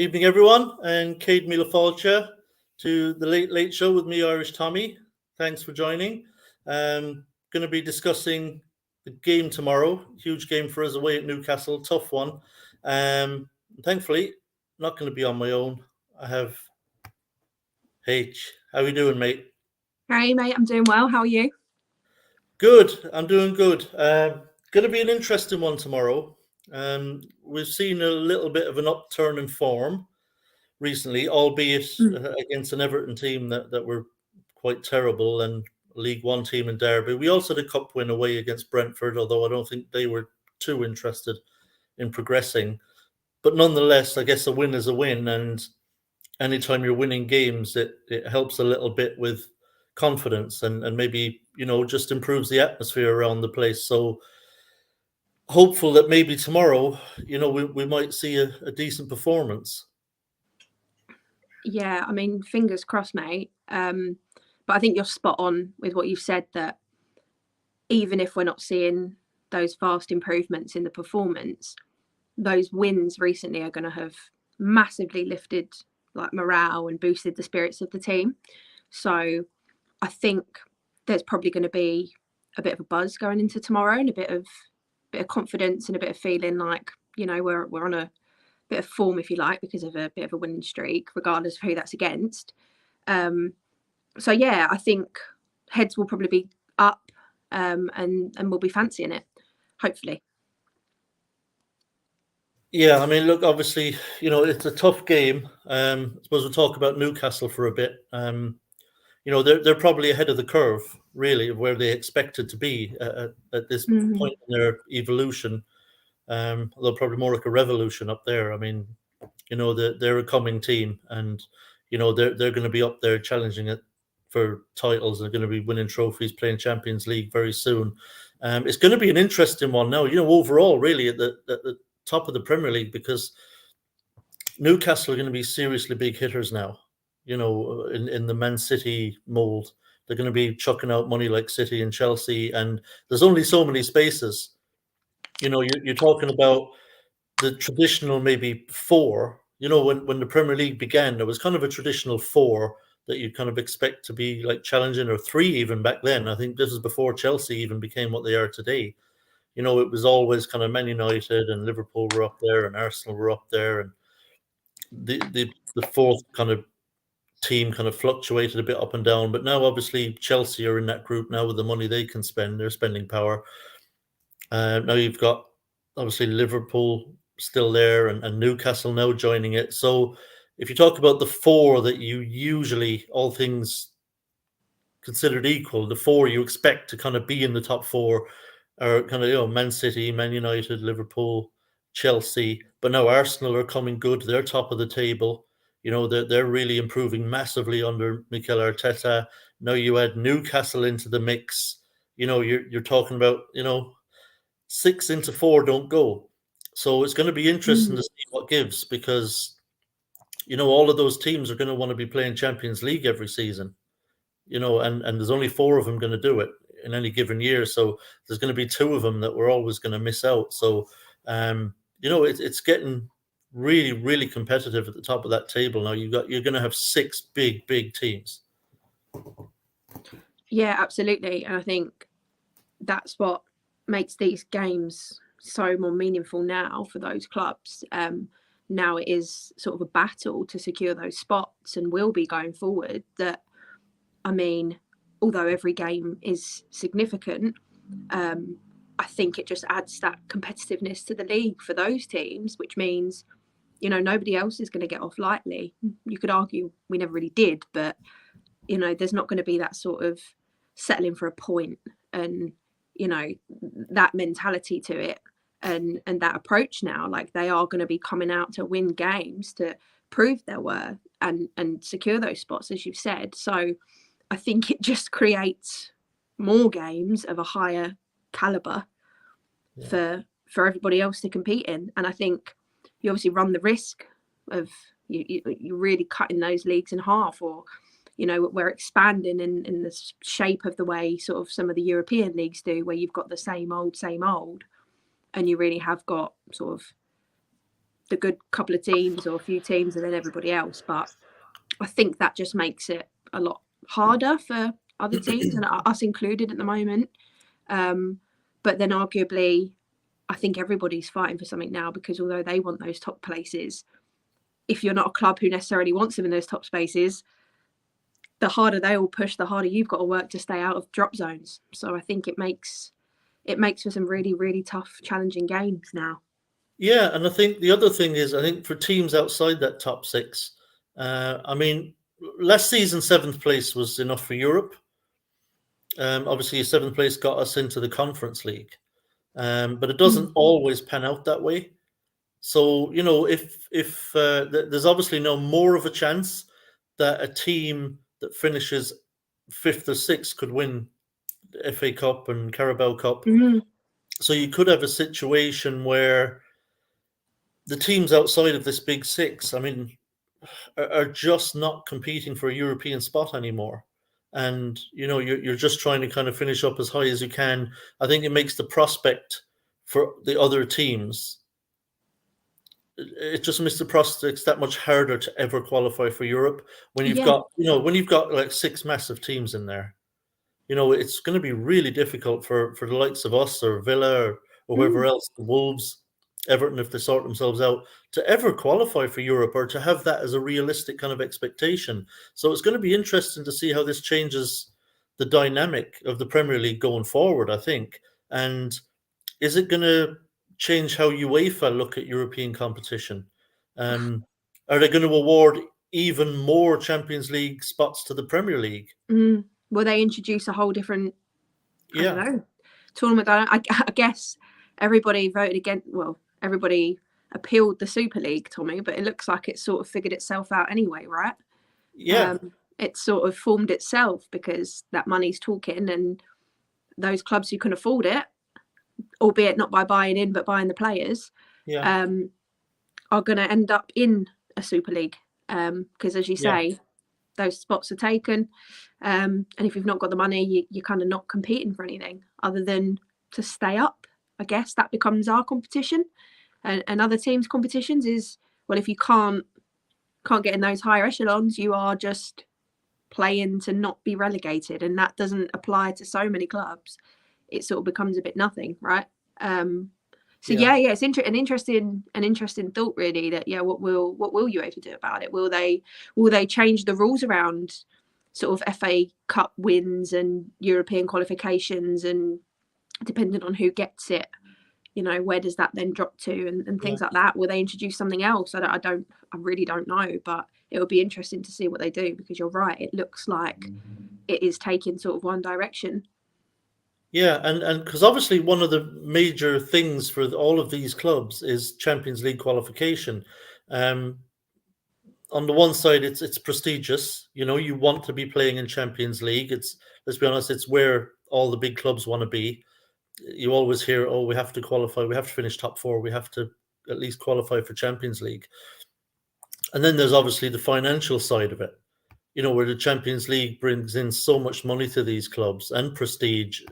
Evening, everyone, and Cade Míle to the Late Show with me, Irish Tommy. Thanks for joining. Going to be discussing the game tomorrow. Huge game for us away at Newcastle. Tough one. Thankfully, not going to be on my own. I have H. How are you doing, mate? Hey, mate. I'm doing well. How are you? Good. I'm doing good. Going to be an interesting one tomorrow. We've seen a little bit of an upturn in form recently, albeit against an Everton team that were quite terrible, and a League One team in Derby. We also had a cup win away against Brentford, although I don't think they were too interested in progressing. But nonetheless, I guess a win is a win, and anytime you're winning games, it helps a little bit with confidence and maybe, just improves the atmosphere around the place. So hopeful that maybe tomorrow, we might see a decent performance. Yeah, I mean, fingers crossed, mate. But I think you're spot on with what you've said, that even if we're not seeing those fast improvements in the performance, those wins recently are going to have massively lifted morale and boosted the spirits of the team. So I think there's probably going to be a bit of a buzz going into tomorrow, and a bit of confidence and a bit of feeling like, we're on a bit of form, if you like, because of a bit of a winning streak, regardless of who that's against. So yeah, I think heads will probably be up, and we'll be fancying it, hopefully. Yeah, I mean, look, obviously, it's a tough game. I suppose we'll talk about Newcastle for a bit. They're probably ahead of the curve, really, of where they expected to be at this point in their evolution. Although probably more like a revolution up there. I mean, they're a coming team, and they're going to be up there challenging it for titles. They're going to be winning trophies, playing Champions League very soon. It's going to be an interesting one now. Overall, really at the top of the Premier League, because Newcastle are going to be seriously big hitters now. In the Man City mold, they're going to be chucking out money like City and Chelsea, and there's only so many spaces. You're talking about the traditional maybe four. When the Premier League began, there was kind of a traditional four that you'd kind of expect to be like challenging, or three even back then. I think this is before Chelsea even became what they are today. It was always kind of Man United and Liverpool were up there, and Arsenal were up there, and the fourth kind of team kind of fluctuated a bit up and down. But now obviously Chelsea are in that group now with the money they can spend, their spending power. Now you've got obviously Liverpool still there, and Newcastle now joining it. So if you talk about the four that you usually, all things considered equal, the four you expect to kind of be in the top four are kind of, Man City, Man United, Liverpool, Chelsea. But now Arsenal are coming good. They're top of the table. They're really improving massively under Mikel Arteta. Now you add Newcastle into the mix. You're talking about, 6 into 4 don't go. So it's going to be interesting to see what gives, because, all of those teams are going to want to be playing Champions League every season, and there's only 4 of them going to do it in any given year. So there's going to be 2 of them that we're always going to miss out. So, it's getting really, really competitive at the top of that table now. You're going to have 6 big teams. Yeah, absolutely. And I think that's what makes these games so more meaningful now for those clubs. Now it is sort of a battle to secure those spots, and will be going forward. That, I mean, although every game is significant, I think it just adds that competitiveness to the league for those teams, which means, nobody else is going to get off lightly. You could argue we never really did, but, there's not going to be that sort of settling for a point, and, that mentality to it, and that approach now. Like, they are going to be coming out to win games, to prove their worth and secure those spots, as you've said. So I think it just creates more games of a higher caliber for everybody else to compete in. And I think you obviously run the risk of you really cutting those leagues in half, or we're expanding in the shape of the way sort of some of the European leagues do, where you've got the same old, and you really have got sort of the good couple of teams or a few teams and then everybody else. But I think that just makes it a lot harder for other teams, and us included at the moment. But then arguably, I think everybody's fighting for something now, because although they want those top places, if you're not a club who necessarily wants them in those top spaces, the harder they all push, the harder you've got to work to stay out of drop zones. So I think it makes for some really, really tough, challenging games now. Yeah, and I think the other thing is, I think for teams outside that top six, I mean, last season 7th place was enough for Europe. Obviously, 7th place got us into the Conference League, but it doesn't always pan out that way. So, you know, if there's obviously no more of a chance that a team that finishes 5th or 6th could win the FA Cup and Carabao Cup. So you could have a situation where the teams outside of this big six, I mean, are just not competing for a European spot anymore. And, you know, you're just trying to kind of finish up as high as you can. I think it makes the prospect for the other teams, it just makes the prospects that much harder to ever qualify for Europe when you've got, you know, when you've got like 6 massive teams in there. You know, it's going to be really difficult for the likes of us or Villa or whoever else, the Wolves, Everton, if they sort themselves out, to ever qualify for Europe or to have that as a realistic kind of expectation. So it's going to be interesting to see how this changes the dynamic of the Premier League going forward, I think. And is it going to change how UEFA look at European competition? Are they going to award even more Champions League spots to the Premier League? Will they introduce a whole different, I don't know, tournament? I guess everybody voted against, well, everybody appealed the Super League, Tommy, but it looks like it sort of figured itself out anyway, right? Yeah. It sort of formed itself because that money's talking, and those clubs who can afford it, albeit not by buying in, but buying the players, are going to end up in a Super League. Because as you say, those spots are taken. And if you've not got the money, you're kind of not competing for anything other than to stay up. I guess that becomes our competition. And other teams' competitions is, well, if you can't get in those higher echelons, you are just playing to not be relegated. And that doesn't apply to so many clubs. It sort of becomes a bit nothing, right? It's an interesting thought, really. That what will UEFA do about it? Will they change the rules around sort of FA Cup wins and European qualifications, and depending on who gets it, you know, where does that then drop to, and things like that? Will they introduce something else? I really don't know, but it will be interesting to see what they do, because you're right, it looks like it is taking sort of one direction. Yeah, and because obviously one of the major things for all of these clubs is Champions League qualification. On the one side, it's prestigious. You know, you want to be playing in Champions League. Let's be honest, it's where all the big clubs want to be. You always hear, oh, we have to qualify, we have to finish top 4, we have to at least qualify for Champions League. And then there's obviously the financial side of it, you know, where the Champions League brings in so much money to these clubs and prestige.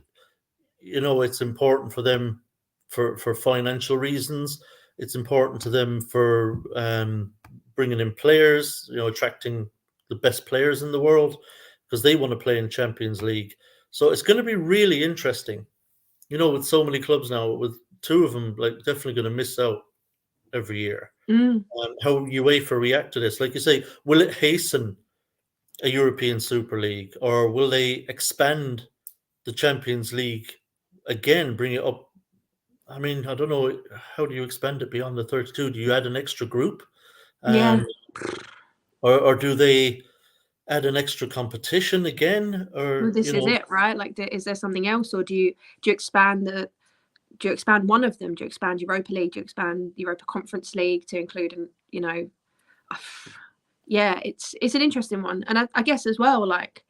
You know, it's important for them for financial reasons. It's important to them for bringing in players, you know, attracting the best players in the world, because they want to play in Champions League. So it's going to be really interesting, you know, with so many clubs now, with 2 of them like definitely going to miss out every year. How UEFA react to this, like you say, will it hasten a European Super League, or will they expand the Champions League again, bring it up? I mean, I don't know, how do you expand it beyond the 32? Do you add an extra group? Or do they add an extra competition again? Or well, this is it, right? Like, is there something else, or do you expand one of them? Do you expand Europa League? Do you expand Europa Conference League to include, you know? It's an interesting one, and I guess as well, like,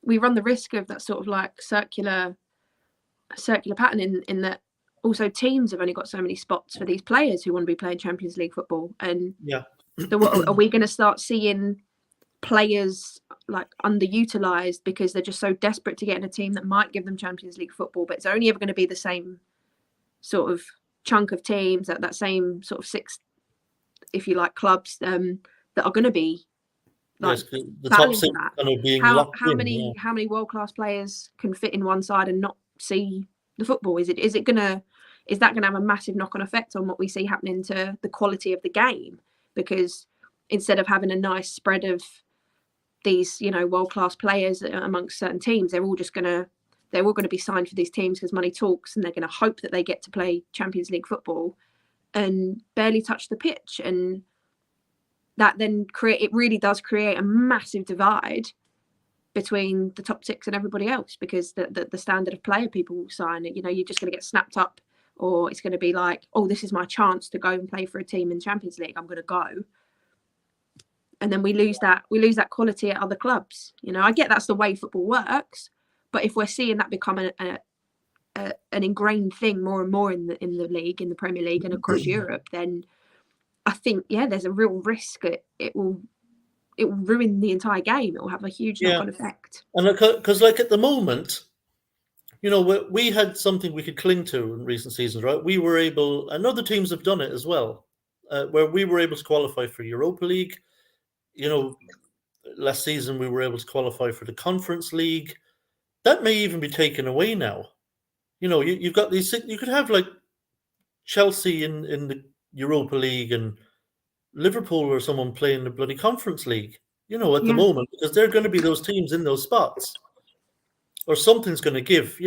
we run the risk of that sort of like circular pattern in that also teams have only got so many spots for these players who want to be playing Champions League football, and are we going to start seeing players like underutilized because they're just so desperate to get in a team that might give them Champions League football, but it's only ever going to be the same sort of chunk of teams, that same sort of if you like, clubs that are going to be like yes, the top battling six for that. kind of being How locked in. many world class players can fit in one side and not see the football? Is that gonna have a massive knock on effect on what we see happening to the quality of the game? Because instead of having a nice spread of these, world class players amongst certain teams, they're all going to be signed for these teams because money talks, and they're going to hope that they get to play Champions League football and barely touch the pitch. And that then it really does create a massive divide between the top six and everybody else, because the standard of player people sign, you're just going to get snapped up, or it's going to be like, oh, this is my chance to go and play for a team in Champions League, I'm going to go. And then we lose that quality at other clubs. I get that's the way football works, but if we're seeing that become an ingrained thing more and more in the league, in the Premier League and across Europe, then I think there's a real risk that it will ruin the entire game. It will have a huge knock-on effect. And because at the moment, we had something we could cling to in recent seasons, right? We were able, and other teams have done it as well, where we were able to qualify for Europa League. Last season we were able to qualify for the Conference League. That may even be taken away now. You've got these. You could have like Chelsea in the Europa League and Liverpool or someone playing the bloody Conference League. At the moment, because they're going to be those teams in those spots, or something's going to give.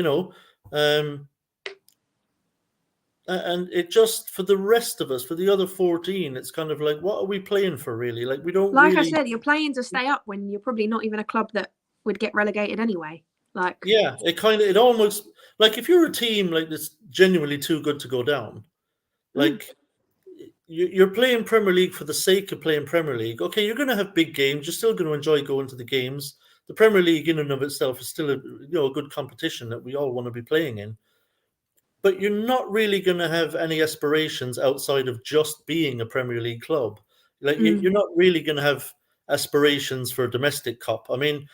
And it just, for the rest of us, for the other 14, it's kind of like, what are we playing for, really? Like, we don't I said, you're playing to stay up when you're probably not even a club that would get relegated anyway. It almost, like, if you're a team like that's genuinely too good to go down, like, you're playing Premier League for the sake of playing Premier League. Okay, you're going to have big games. You're still going to enjoy going to the games. The Premier League in and of itself is still a good competition that we all want to be playing in. But you're not really going to have any aspirations outside of just being a Premier League club. Like, you're not really going to have aspirations for a domestic cup. I mean,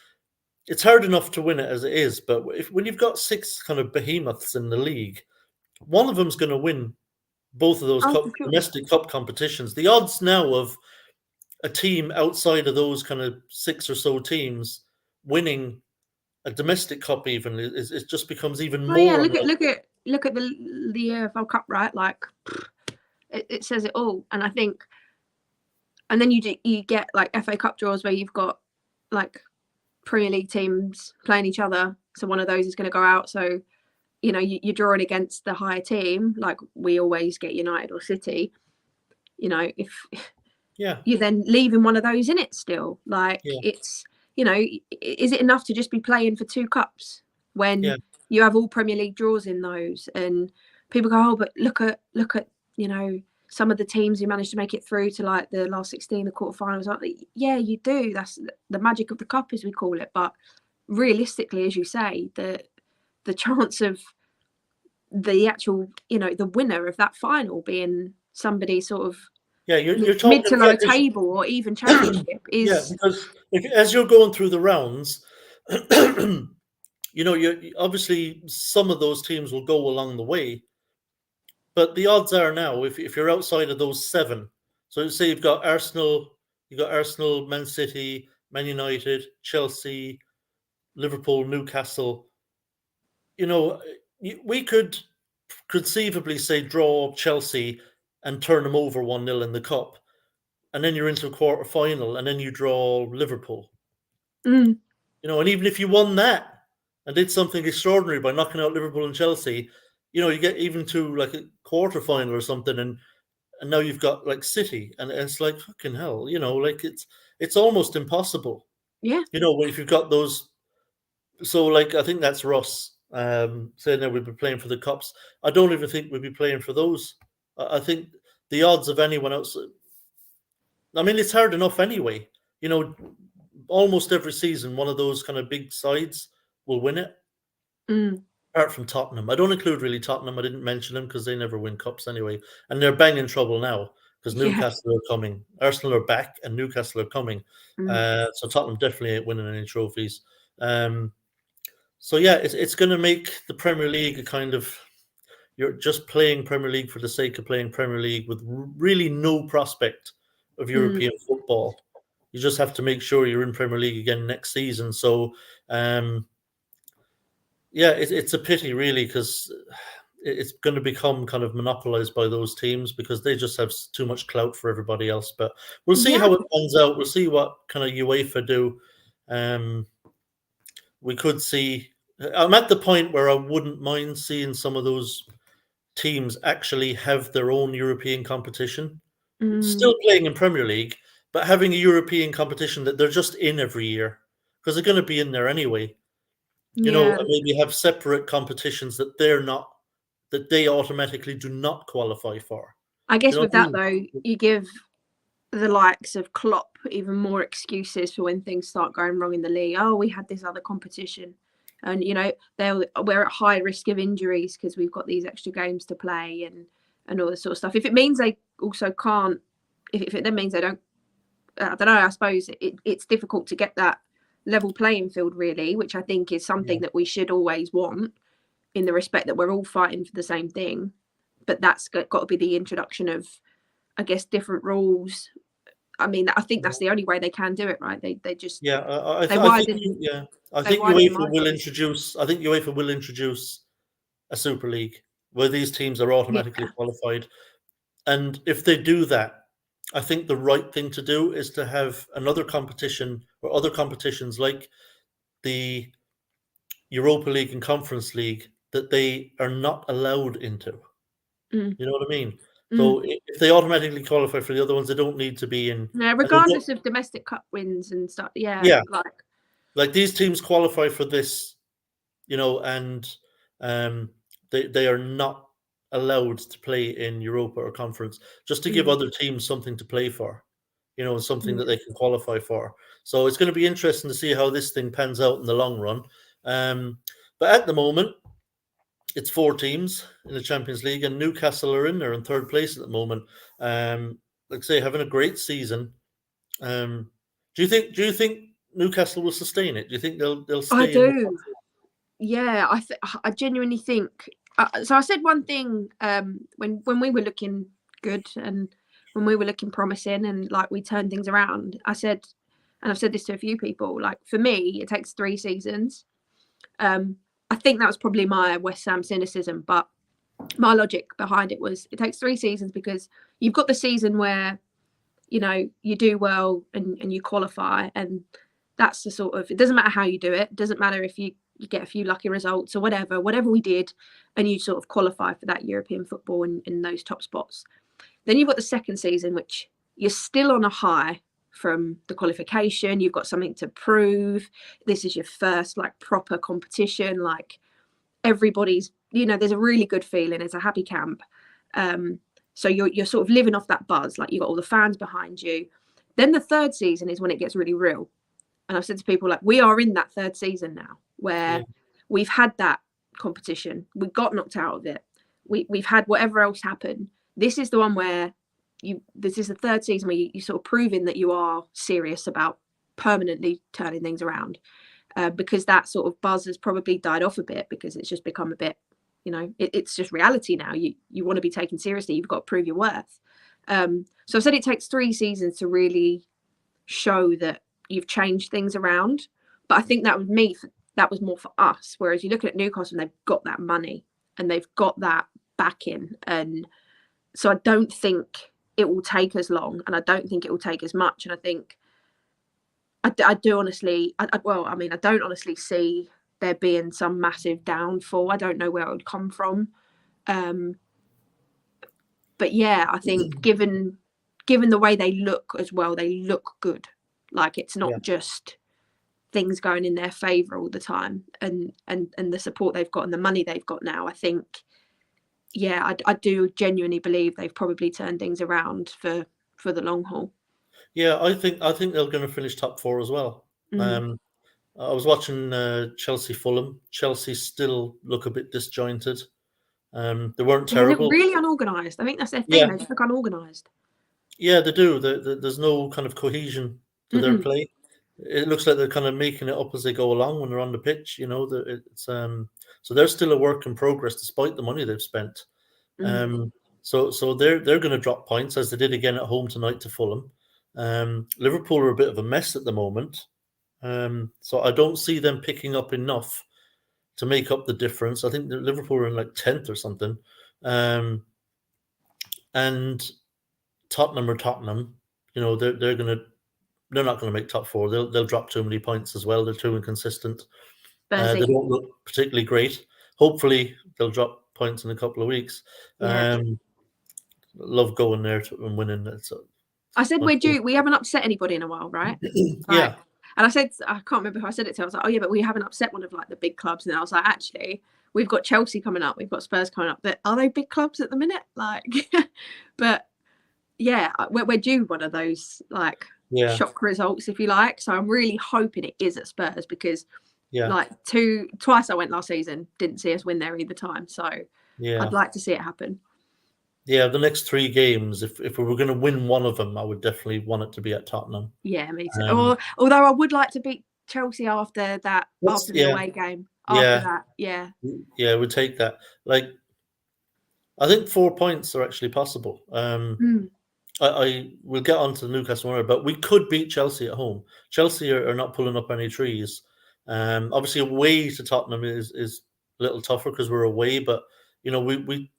it's hard enough to win it as it is, but when you've got 6 kind of behemoths in the league, one of them's going to win both of those domestic cup competitions. The odds now of a team outside of those kind of 6 or so teams winning a domestic cup even it just becomes even more. Yeah, look at the UEFA Cup, right? Like, it says it all. And I think, and then you get like FA Cup draws where you've got like Premier League teams playing each other, so one of those is going to go out. So you're drawing against the higher team, like we always get United or City. If you're then leaving one of those in it still, like it's is it enough to just be playing for 2 cups when you have all Premier League draws in those? And people go, oh, but look at some of the teams who managed to make it through to like the last 16, the quarterfinals. Yeah, you do. That's the magic of the cup, as we call it. But realistically, as you say, the chance of the actual, the winner of that final being somebody sort of you're talking mid to lower table or even championship is because as you're going through the rounds, you obviously some of those teams will go along the way, but the odds are now if you're outside of those 7, so say you've got Arsenal, Man City, Man United, Chelsea, Liverpool, Newcastle. We could conceivably say draw Chelsea and turn them over 1-0 in the cup, and then you're into a quarter final, and then you draw Liverpool. And even if you won that and did something extraordinary by knocking out Liverpool and Chelsea, you get even to like a quarter final or something, and now you've got like City, and it's like fucking hell, like it's almost impossible. If you've got those. So like I think that's Ross saying that we'd be playing for the cups. I don't even think we'd be playing for those. I think the odds of anyone else. I mean, it's hard enough anyway. Almost every season, one of those kind of big sides will win it. Apart from Tottenham. I don't include really Tottenham. I didn't mention them because they never win cups anyway. And they're banging trouble now because Newcastle are coming. Arsenal are back and Newcastle are coming. So Tottenham definitely ain't winning any trophies. So yeah, it's going to make the Premier League a kind of, you're just playing Premier League for the sake of playing Premier League with really no prospect of European football. You just have to make sure you're in Premier League again next season. So, it's a pity, really, because it's going to become kind of monopolized by those teams because they just have too much clout for everybody else. But we'll see how it pans out. We'll see what kind of UEFA do. We could see. I'm at the point where I wouldn't mind seeing some of those teams actually have their own European competition, still playing in Premier League, but having a European competition that they're just in every year because they're going to be in there anyway. You know, and maybe have separate competitions that they automatically do not qualify for. I guess with that, though, you give the likes of Klopp even more excuses for when things start going wrong in the league. Oh, we had this other competition. And, you know, we're at high risk of injuries because we've got these extra games to play and all this sort of stuff. If it means they also can't, if it then means they don't, I don't know, I suppose it's difficult to get that level playing field, really, which I think is something that we should always want, in the respect that we're all fighting for the same thing. But that's got to be the introduction of, I guess, different rules. I mean, I think that's the only way they can do it, right? They just I think UEFA will introduce. I think UEFA will introduce a Super League where these teams are automatically qualified, and if they do that, I think the right thing to do is to have another competition or other competitions like the Europa League and Conference League that they are not allowed into. You know what I mean? So if they automatically qualify for the other ones, they don't need to be in. Yeah, regardless of domestic cup wins and stuff. Like these teams qualify for this, you know, and they are not allowed to play in Europa or Conference, just to give other teams something to play for, you know, something that they can qualify for. So it's going to be interesting to see how this thing pans out in the long run. But at the moment, it's 4 teams in the Champions League, and Newcastle are in there in 3rd place at the moment. Like I say, having a great season. Do you think Newcastle will sustain it? Do you think they'll stay? I do. Yeah, I genuinely think. So I said one thing when we were looking good and when we were looking promising and like we turned things around. I said, and I've said this to a few people, like for me, it takes 3 seasons. I think that was probably my West Ham cynicism, but my logic behind it was it takes 3 seasons because you've got the season where, you know, you do well and you qualify, and that's the sort of, it doesn't matter how you do it. It doesn't matter if you get a few lucky results or whatever we did, and you sort of qualify for that European football in those top spots. Then you've got the second season, which you're still on a high from the qualification. You've got something to prove. This is your first like proper competition. Like everybody's, you know, there's a really good feeling. It's a happy camp. So you're sort of living off that buzz. Like you've got all the fans behind you. Then the third season is when it gets really real. And I've said to people, like, we are in that third season now where we've had that competition. We got knocked out of it. We've had whatever else happen. This is the one where this is the third season where you sort of proving that you are serious about permanently turning things around, because that sort of buzz has probably died off a bit because it's just become a bit, you know, it's just reality now. You want to be taken seriously. You've got to prove your worth. So I've said it takes 3 seasons to really show that you've changed things around. But I think that was more for us. Whereas you look at Newcastle, and they've got that money and they've got that backing, and so I don't think it will take as long, and I don't think it will take as much. And I think I do honestly, I don't honestly see there being some massive downfall. I don't know where it would come from. But yeah, I think given the way they look as well, they look good. Like it's not just things going in their favour all the time, and the support they've got and the money they've got now. I think, yeah, I do genuinely believe they've probably turned things around for the long haul. Yeah, I think they're going to finish top 4 as well. I was watching Chelsea Fulham. Chelsea still look a bit disjointed. They weren't terrible. They look really unorganised. I think that's their thing. They just look unorganised. Yeah, they do. There's no kind of cohesion to their play. It looks like they're kind of making it up as they go along when they're on the pitch. You know, it's so they're still a work in progress despite the money they've spent. So they're going to drop points as they did again at home tonight to Fulham. Liverpool are a bit of a mess at the moment, so I don't see them picking up enough to make up the difference. I think Liverpool are in like 10th or something, and Tottenham are Tottenham. You know, they're not gonna make top four. They'll drop too many points as well. They're too inconsistent. They don't look particularly great. Hopefully, they'll drop points in a couple of weeks. Yeah. Love going there and winning. I said we haven't upset anybody in a while, right? Yeah. And I said, I can't remember who I said it to. I was like, oh yeah, but we haven't upset one of like the big clubs. And I was like, actually, we've got Chelsea coming up, we've got Spurs coming up. Are they big clubs at the minute? Like, but yeah, we're due one of those like shock results, if you like. So I'm really hoping it is at Spurs because like twice I went last season, didn't see us win there either time. So I'd like to see it happen. Yeah, the next 3 games, if we were going to win one of them, I would definitely want it to be at Tottenham. Yeah, me too. Although I would like to beat Chelsea after the away game. Yeah, we'd take that. Like, I think 4 points are actually possible. I will get on to Newcastle tomorrow, but we could beat Chelsea at home. Chelsea are not pulling up any trees. Obviously, away to Tottenham is a little tougher because we're away, but you know we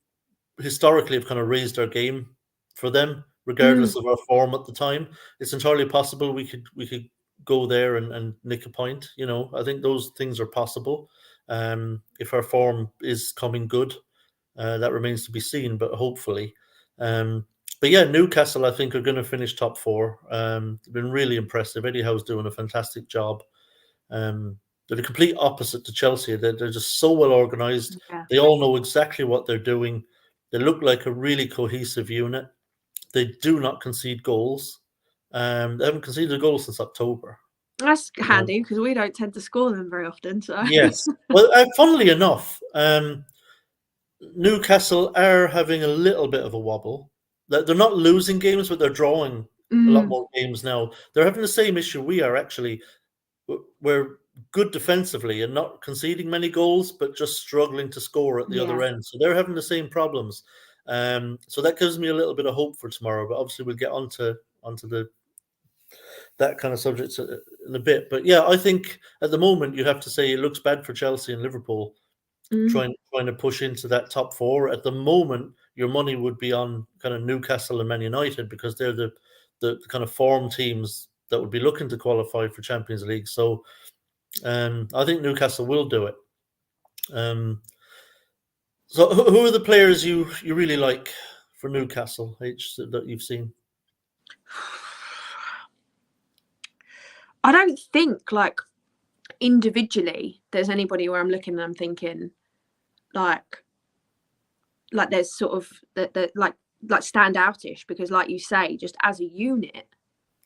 historically have kind of raised our game for them, regardless of our form at the time. It's entirely possible we could go there and nick a point. You know, I think those things are possible. If our form is coming good, that remains to be seen, but hopefully. But yeah, Newcastle, I think, are going to finish top 4. They've been really impressive. Eddie Howe's doing a fantastic job. They're the complete opposite to Chelsea. They're just so well organised. Yeah. They all know exactly what they're doing. They look like a really cohesive unit. They do not concede goals. They haven't conceded a goal since October. That's handy because we don't tend to score them very often. So yes. Well, funnily enough, Newcastle are having a little bit of a wobble. They're not losing games, but they're drawing a lot more games now. They're having the same issue we are, actually. We're good defensively and not conceding many goals, but just struggling to score at the other end. So they're having the same problems. So that gives me a little bit of hope for tomorrow. But obviously, we'll get onto that kind of subject in a bit. But yeah, I think at the moment you have to say it looks bad for Chelsea and Liverpool trying to push into that top 4. At the moment, your money would be on kind of Newcastle and Man United because they're the kind of form teams that would be looking to qualify for Champions League. So I think Newcastle will do it. So who are the players you really like for Newcastle, H, that you've seen? I don't think like individually there's anybody where I'm looking and I'm thinking like there's sort of the like standoutish, because like you say, just as a unit,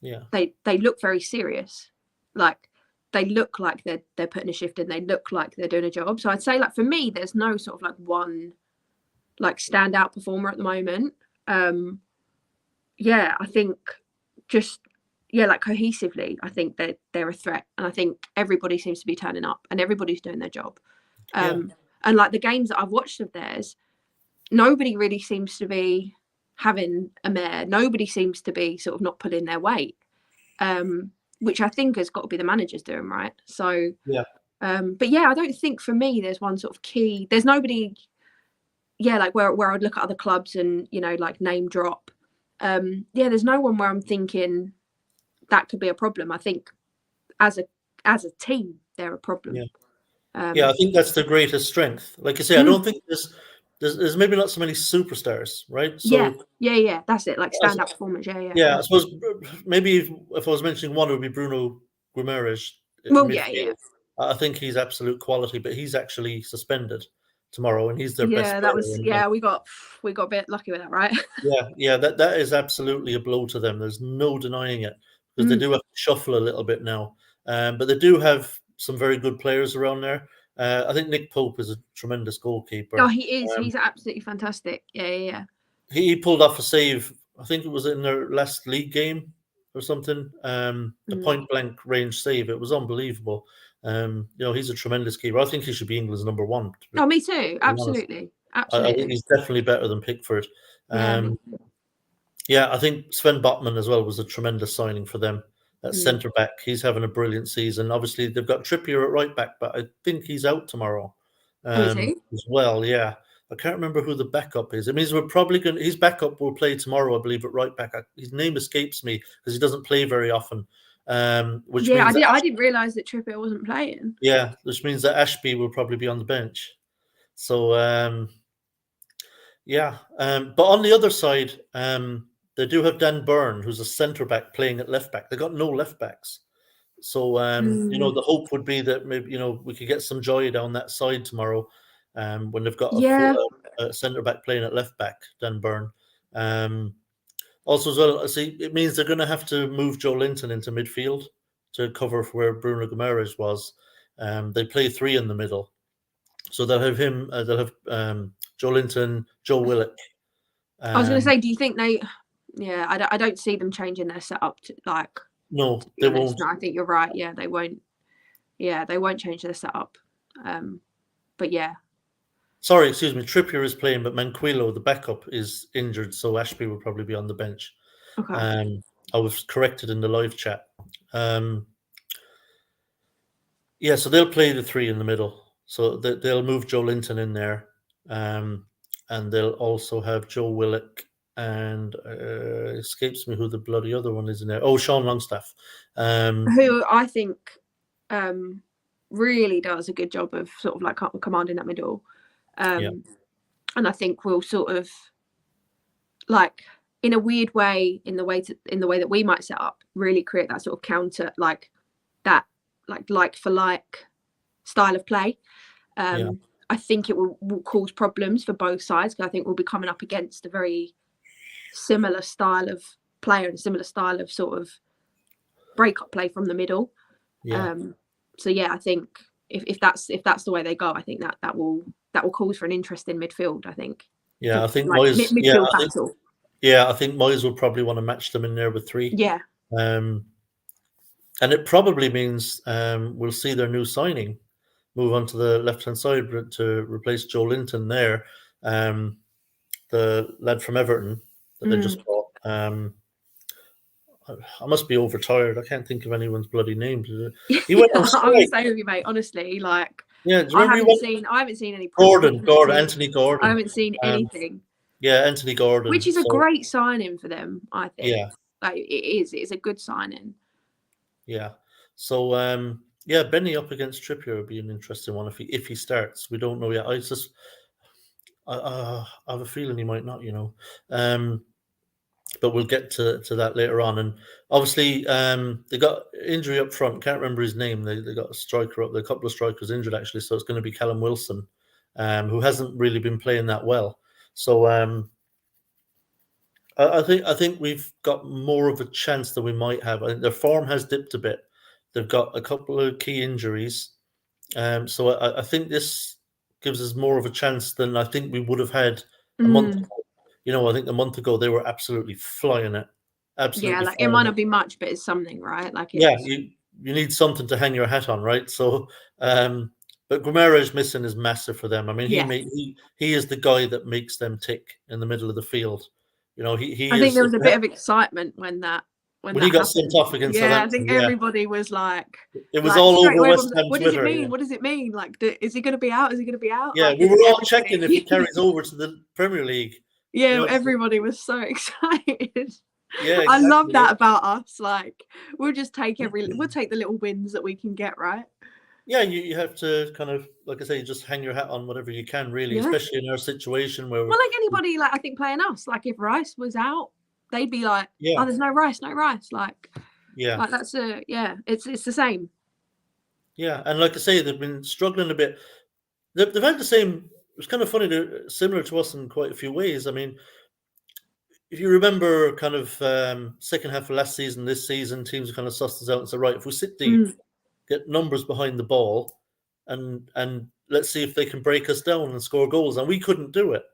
they look very serious. Like they look like they're putting a shift in. They look like they're doing a job. So I'd say like for me, there's no sort of like one like standout performer at the moment. I think just like cohesively, I think they're a threat, and I think everybody seems to be turning up and everybody's doing their job. And like the games that I've watched of theirs, nobody really seems to be having a mare. Nobody seems to be sort of not pulling their weight, which I think has got to be the managers doing, right? So but yeah, I don't think for me there's one sort of key. There's nobody like where I'd look at other clubs and, you know, like name drop. There's no one where I'm thinking that could be a problem. I think as a team they're a problem. I think that's the greatest strength. Like I say, I don't think there's maybe not so many superstars, right? So that's it. Like stand-up performance. I suppose maybe if I was mentioning one, it would be Bruno Guimaraes. Well, I think he's absolute quality, but he's actually suspended tomorrow, and he's their best player. That was we got a bit lucky with that, right? That is absolutely a blow to them. There's no denying it, because they do have to shuffle a little bit now, but they do have some very good players around there. I think Nick Pope is a tremendous goalkeeper. Oh, he is. He's absolutely fantastic. Yeah. He pulled off a save. I think it was in their last league game or something. A point blank range save. It was unbelievable. He's a tremendous keeper. I think he should be England's number 1. Me too. Absolutely. I think he's definitely better than Pickford. Yeah, I think Sven Botman as well was a tremendous signing for them. At centre back, he's having a brilliant season. Obviously, they've got Trippier at right back, but I think he's out tomorrow Oh, is he? as well. Yeah, I can't remember who the backup is. It means we're probably going. His backup will play tomorrow, I believe, at right back. His name escapes me because he doesn't play very often. Which Yeah, means that I didn't realise that Trippier wasn't playing. which means that Ashby will probably be on the bench. So but on the other side, they do have Dan Byrne, who's a centre back playing at left back. They got no left backs. So the hope would be that maybe we could get some joy down that side tomorrow, when they've got Yeah. a centre back playing at left back, Dan Byrne. Also, as well, see, it means they're going to have to move Joe Linton into midfield to cover for where Bruno Guimaraes was. They play three in the middle, so they'll have him. They'll have Joe Linton, Joe Willock. I was going to say, do you think they? Yeah, I don't see them changing their setup to like. No, they won't. No, I think you're right. Yeah, they won't. Yeah, they won't change their setup. But yeah. Sorry, excuse me. Trippier is playing, but Manquillo, the backup, is injured, so Ashby will probably be on the bench. Okay. I was corrected in the live chat. So they'll play the three in the middle. So they'll move Joe Linton in there, and they'll also have Joe Willock and escapes me who the bloody other one is in there. Oh, Sean Longstaff, who I think really does a good job of sort of like commanding that middle. And I think we'll sort of like in a weird way, in the way that we might set up, really create that sort of counter, like that, like for like style of play. I think it will cause problems for both sides, because I think we'll be coming up against a very similar style of player and similar style of sort of break-up play from the middle. So yeah, I think if that's the way they go, I think that will cause for an interesting midfield. I think. Yeah, I think like Moyes. Midfield battle. I think Moyes will probably want to match them in there with three. Yeah. And it probably means we'll see their new signing move on to the left-hand side to replace Joe Linton there, the lad from Everton that they just bought. I must be overtired. I can't think of anyone's bloody name. He went on strike. I'm the same with you, mate. Honestly, like I haven't seen any. Anthony Gordon. I haven't seen anything. Yeah, Anthony Gordon, which is a great signing for them. I think. Yeah, like it is. It's a good signing. Yeah. So Benny up against Trippier would be an interesting one if he starts. We don't know yet. I have a feeling he might not. But we'll get to that later on. And obviously, they got injury up front. Can't remember his name. They got a striker up there. A couple of strikers injured actually. So it's going to be Callum Wilson, who hasn't really been playing that well. So I think we've got more of a chance than we might have. I think their form has dipped a bit. They've got a couple of key injuries, so I think this gives us more of a chance than I think we would have had a month ago. I think a month ago they were absolutely flying it. Absolutely. Yeah, like it might not be much, but it's something, right? Like you need something to hang your hat on, right? So, but Guimaraes missing is massive for them. I mean, he is the guy that makes them tick in the middle of the field. I think there was a bit of excitement when he got sent off against Southampton. I think everybody was like, it was all over West Ham what Twitter. Does it mean? What does it mean? Like, is he going to be out? Is he going to be out? Yeah, like, we were all checking if he carries over to the Premier League. Yeah, everybody was so excited. Yeah, exactly. I love that about us. Like, we'll just take we'll take the little wins that we can get, right? Yeah, you have to kind of, like I say, just hang your hat on whatever you can, really, especially in our situation where. Well, like anybody, like I think playing us, like if Rice was out, they'd be like, "Oh, there's no Rice." Like, like that's it's the same. Yeah, and like I say, they've been struggling a bit. They've had the same. It's kind of funny, they're similar to us in quite a few ways. I mean, if you remember, kind of second half of last season, this season, teams kind of sussed us out and said, right, if we sit deep, get numbers behind the ball, and let's see if they can break us down and score goals. And we couldn't do it.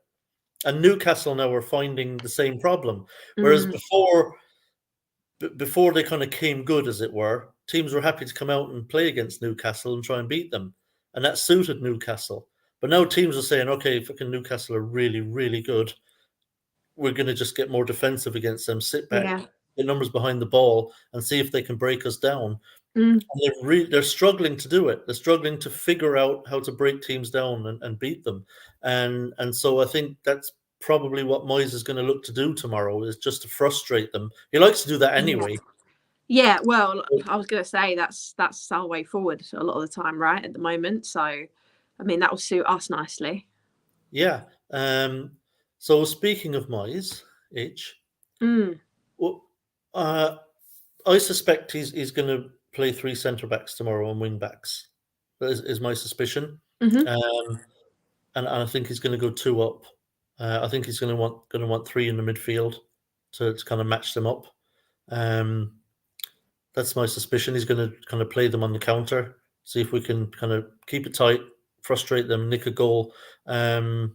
And Newcastle now are finding the same problem. Whereas before they kind of came good, as it were, teams were happy to come out and play against Newcastle and try and beat them. And that suited Newcastle. But now teams are saying, okay, fucking Newcastle are really, really good. we're going to just get more defensive against them, sit back, Yeah. get numbers behind the ball, and see if they can break us down. Mm. And they're struggling to do it. They're struggling to figure out how to break teams down and beat them. And so I think that's probably what Moyes is going to look to do tomorrow, is just to frustrate them. He likes to do that anyway. Yeah, well, I was going to say that's our way forward a lot of the time, right, at the moment. So, I mean, that will suit us nicely. Yeah. So speaking of Moyes, well, I suspect he's going to play 3 centre backs tomorrow and wing backs. That is my suspicion. Mm-hmm. And I think he's going to go 2 up. I think he's going to want 3 in the midfield to kind of match them up. That's my suspicion. He's going to kind of play them on the counter, see if we can kind of keep it tight, frustrate them, nick a goal. I'd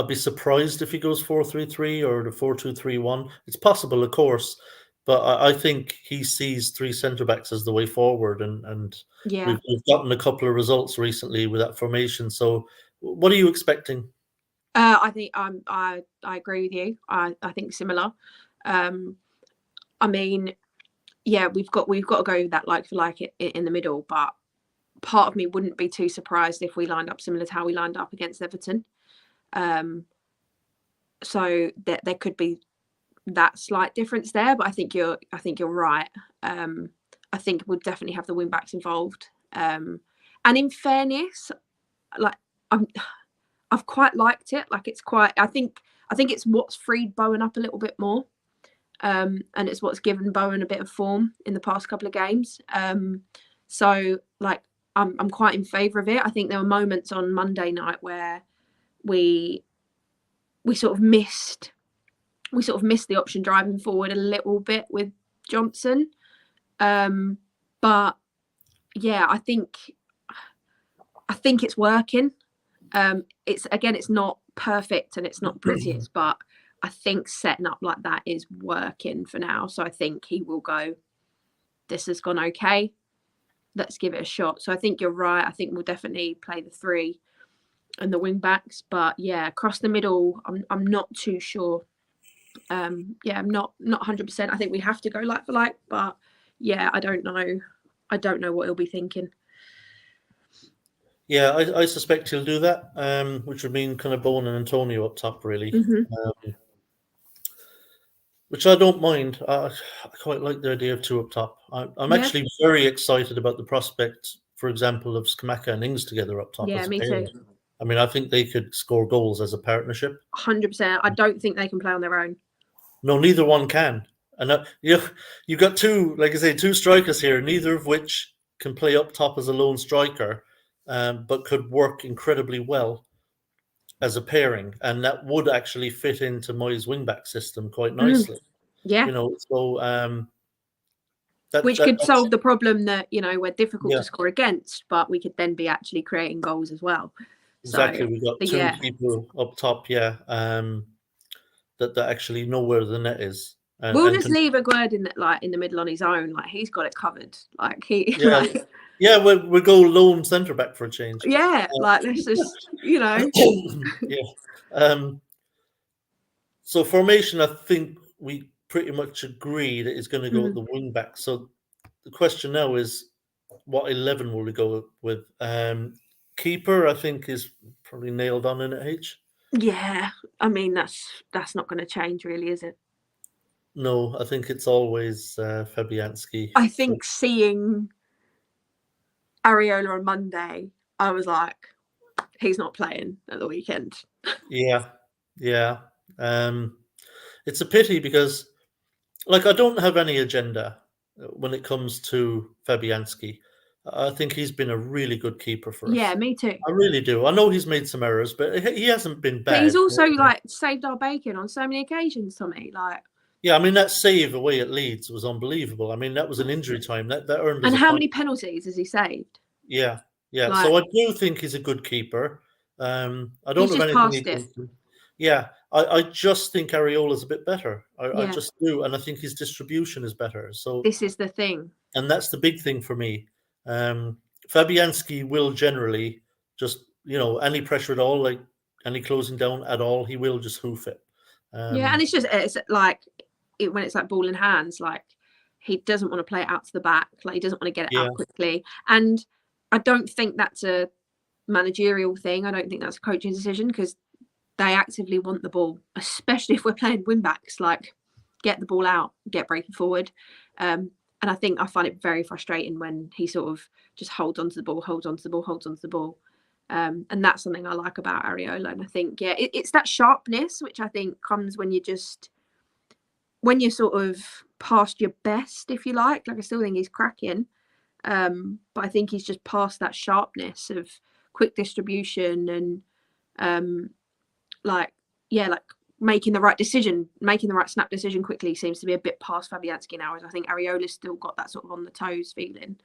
be surprised if he goes 4-3-3 or the 4-2-3-1. It's possible, of course, but I think he sees 3 centre backs as the way forward, and Yeah. we've gotten a couple of results recently with that formation. So, what are you expecting? I think I agree with you. I think similar. I mean, yeah, we've got to go with that like for like in the middle, but part of me wouldn't be too surprised if we lined up similar to how we lined up against Everton. So there could be that slight difference there, but I think you're right. I think we'll definitely have the wing backs involved. And in fairness, like I've quite liked it. Like it's quite. I think it's what's freed Bowen up a little bit more, and it's what's given Bowen a bit of form in the past couple of games. So like I'm quite in favour of it. I think there were moments on Monday night where we sort of missed the option driving forward a little bit with Johnson. But yeah, I think it's working. It's not perfect and it's not prettiest, but I think setting up like that is working for now. So I think he will go, this has gone okay, let's give it a shot. So I think you're right. I think we'll definitely play the 3 and the wing backs, but yeah, across the middle, I'm not too sure. I'm not 100%. I think we have to go like for like, but yeah, I don't know what he'll be thinking. Yeah, I suspect he'll do that, which would mean kind of Bowen and Antonio up top, really. Mm-hmm. Which I don't mind. I quite like the idea of 2 up top. I'm actually very excited about the prospect, for example, of Skamaka and Ings together up top. Yeah, me too. I mean, I think they could score goals as a partnership. 100%. I don't think they can play on their own. No, neither one can. And you've got 2, like I say, 2 strikers here, neither of which can play up top as a lone striker, but could work incredibly well as a pairing, and that would actually fit into Moyes' wing-back system quite nicely. Yeah. So which could solve the problem that, we're difficult to score against, but we could then be actually creating goals as well. Exactly. So, We've got 2 people up top, that actually know where the net is. We'll just leave Aguerd in the middle on his own. Like he's got it covered. Like he. Yeah, we'll go lone centre back for a change. Yeah, let's just Yeah. So formation, I think we pretty much agree that it's going to go at the wing back. So the question now is, what 11 will we go with? Keeper, I think, is probably nailed on in at H. Yeah, I mean that's not going to change, really, is it? No, I think it's always Fabianski. I think seeing Areola on Monday, I was like, he's not playing at the weekend. Yeah. It's a pity because, like, I don't have any agenda when it comes to Fabianski. I think he's been a really good keeper for us. Yeah, me too. I really do. I know he's made some errors, but he hasn't been bad. But he's also saved our bacon on so many occasions, Tommy. Yeah, I mean, that save away at Leeds was unbelievable. I mean, that was an injury time. That earned us. And how many penalties has he saved? Yeah. So I do think he's a good keeper. I don't have anything against him. Yeah, I just think Areola's a bit better. I just do, and I think his distribution is better. So this is the thing, and that's the big thing for me. Fabianski will generally just, any pressure at all, like any closing down at all, he will just hoof it. And it's like when it's like ball in hands, like he doesn't want to play it out to the back, like he doesn't want to get it out quickly. And I don't think that's a managerial thing. I don't think that's a coaching decision, because they actively want the ball, especially if we're playing wing backs. Like, get the ball out, get breaking forward. And I think I find it very frustrating when he sort of just holds onto the ball. And that's something I like about Areola. And I think, it's that sharpness, which I think comes when you're sort of past your best, if you like. Like, I still think he's cracking. But I think he's just past that sharpness of quick distribution and like making the right decision, making the right snap decision quickly seems to be a bit past Fabianski now. I think Areola's still got that sort of on the toes feeling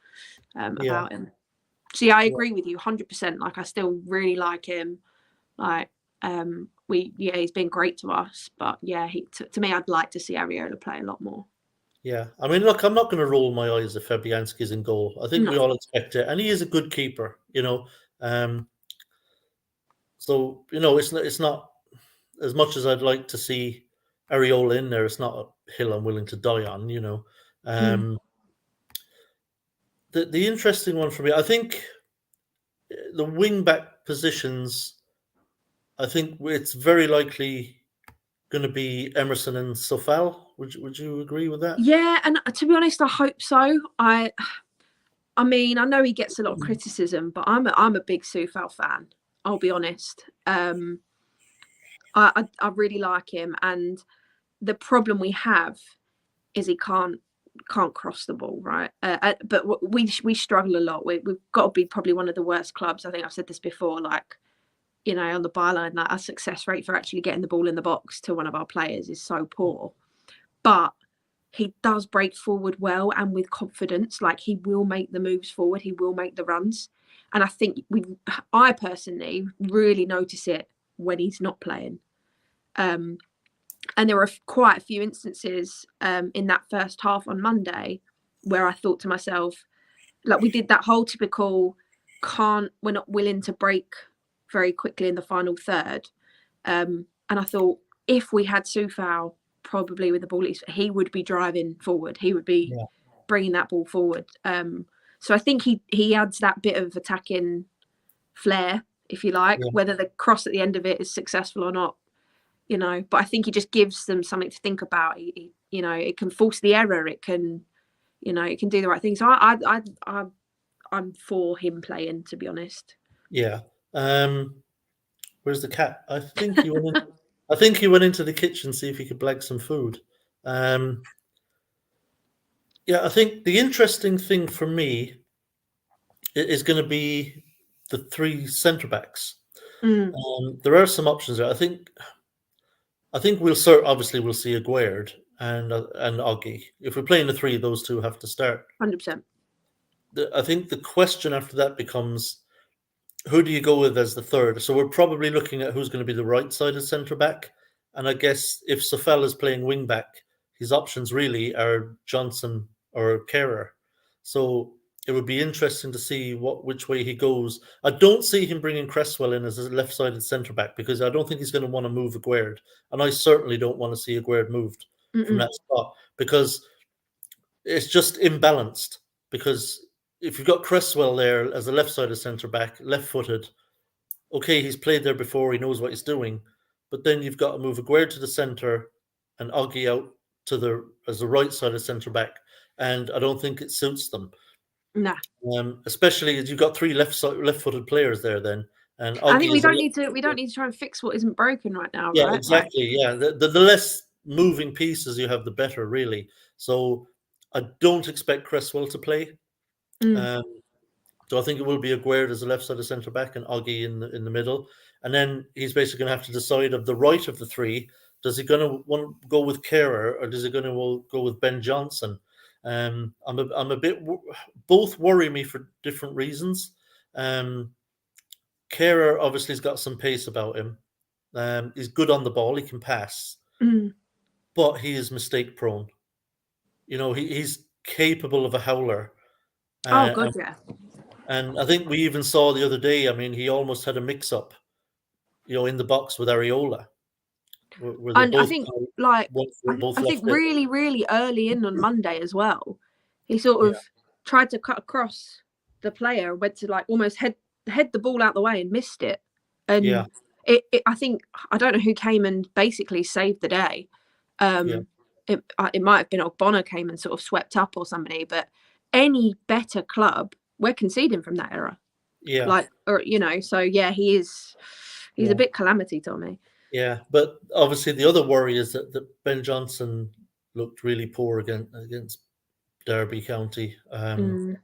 about him. So I agree with you 100%. Like, I still really like him. Like, he's been great to us, but to me, I'd like to see Areola play a lot more. Yeah, I mean, look, I'm not going to roll my eyes if Fabianski's in goal. I think we all expect it, and he is a good keeper, So it's not as much as I'd like to see Areola in there. It's not a hill I'm willing to die on, The interesting one for me, I think, the wing back positions. I think it's very likely going to be Emerson and Sofal. Would you agree with that? Yeah, and to be honest, I hope so. I mean, I know he gets a lot of criticism, but I'm a big Sofal fan. I'll be honest. I really like him, and the problem we have is he can't cross the ball, right? But we struggle a lot. We've got to be probably one of the worst clubs. I think I've said this before. Like, on the byline, like, our success rate for actually getting the ball in the box to one of our players is so poor. But he does break forward well and with confidence. Like, he will make the moves forward. He will make the runs. And I think I personally really notice it when he's not playing. And there were quite a few instances in that first half on Monday where I thought to myself, like, we did that whole typical we're not willing to break very quickly in the final third. And I thought, if we had Sofal probably with the ball, he would be driving forward. He would be bringing that ball forward. So I think he adds that bit of attacking flair, if you like, whether the cross at the end of it is successful or not, but I think he just gives them something to think about. It can force the error. It can, it can do the right thing. So I'm for him playing, to be honest. Yeah. Where's the cat? I think he went in, I think he went into the kitchen, see if he could blag some food. I think the interesting thing for me is going to be the three centre backs. There are some options there. I think we'll see Aguerd and Oggy. If we're playing the three, those two have to start. 100%. I think the question after that becomes, who do you go with as the third? So we're probably looking at who's going to be the right-sided centre back. And I guess if Sofal is playing wing back, his options really are Johnson or Kerrer. So it would be interesting to see which way he goes. I don't see him bringing Cresswell in as a left-sided centre back, because I don't think he's going to want to move Aguerd, and I certainly don't want to see Aguerd moved from that spot, because it's just imbalanced. Because if you've got Cresswell there as a left-sided centre back, left-footed, okay, he's played there before, he knows what he's doing, but then you've got to move Aguerd to the centre and Oggy out as the right-sided centre back, and I don't think it suits them. Nah. Especially as you've got three left-footed players there then. And I think we don't need to try and fix what isn't broken right now, yeah, right? Exactly. The less moving pieces you have, the better, really. So I don't expect Cresswell to play. So I think it will be Aguerd as a left-sided centre back and Oggy in the middle. And then he's basically going to have to decide of the right of the three. Does he going to want to go with Kerrer, or does he going to go with Ben Johnson? I'm a bit. Both worry me for different reasons. Kerrer obviously has got some pace about him. He's good on the ball. He can pass, but he is mistake prone. He's capable of a howler. Oh God, yeah. And I think we even saw the other day. I mean, he almost had a mix-up, in the box with Areola. Were they And I both think, like, both I think left it? really, really early in on Monday as well, he sort Yeah, of tried to cut across the player, went to like almost head the ball out the way and missed it. yeah, And I think, I don't know who came and basically saved the day. yeah, It might have been Ogbonna came and sort of swept up or somebody, but any better club, we're conceding from that era. yeah, Like, or so yeah, he's a yeah, bit calamity, Tommy. yeah. But obviously, the other worry is that Ben Johnson looked really poor against Derby County, Mm,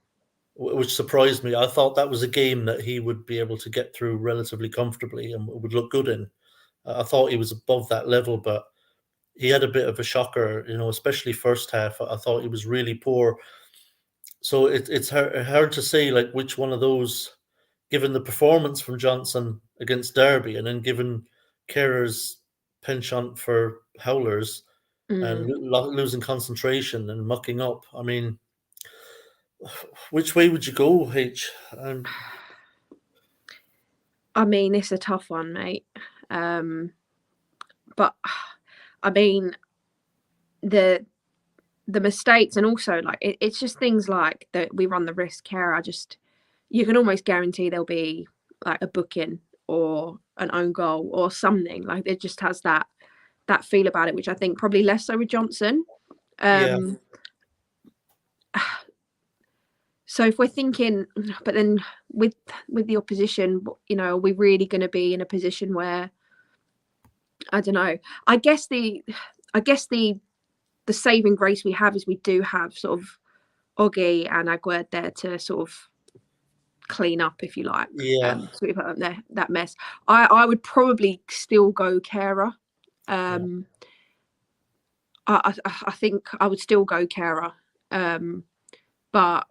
which surprised me. I thought that was a game that he would be able to get through relatively comfortably and would look good in. I thought he was above that level, but he had a bit of a shocker, especially first half. I thought he was really poor. So it's hard to say like which one of those, given the performance from Johnson against Derby, and then given Kerr's penchant for howlers and mm. losing concentration and mucking up. I mean, which way would you go, H? I mean, it's a tough one, mate. But I mean, the mistakes, and also like it's just things like that we run the risk here. You can almost guarantee there'll be like a booking or an own goal or something. Like it just has that feel about it, which I think probably less so with Johnson. Yeah, Um, so if we're thinking, but then with the opposition, are we really going to be in a position where, I don't know. I guess the saving grace we have is we do have sort of Oggy and Aguerd there to sort of clean up, if you like, yeah, sweep up that mess. I would probably still go Kara. yeah. I think I would still go Kara. But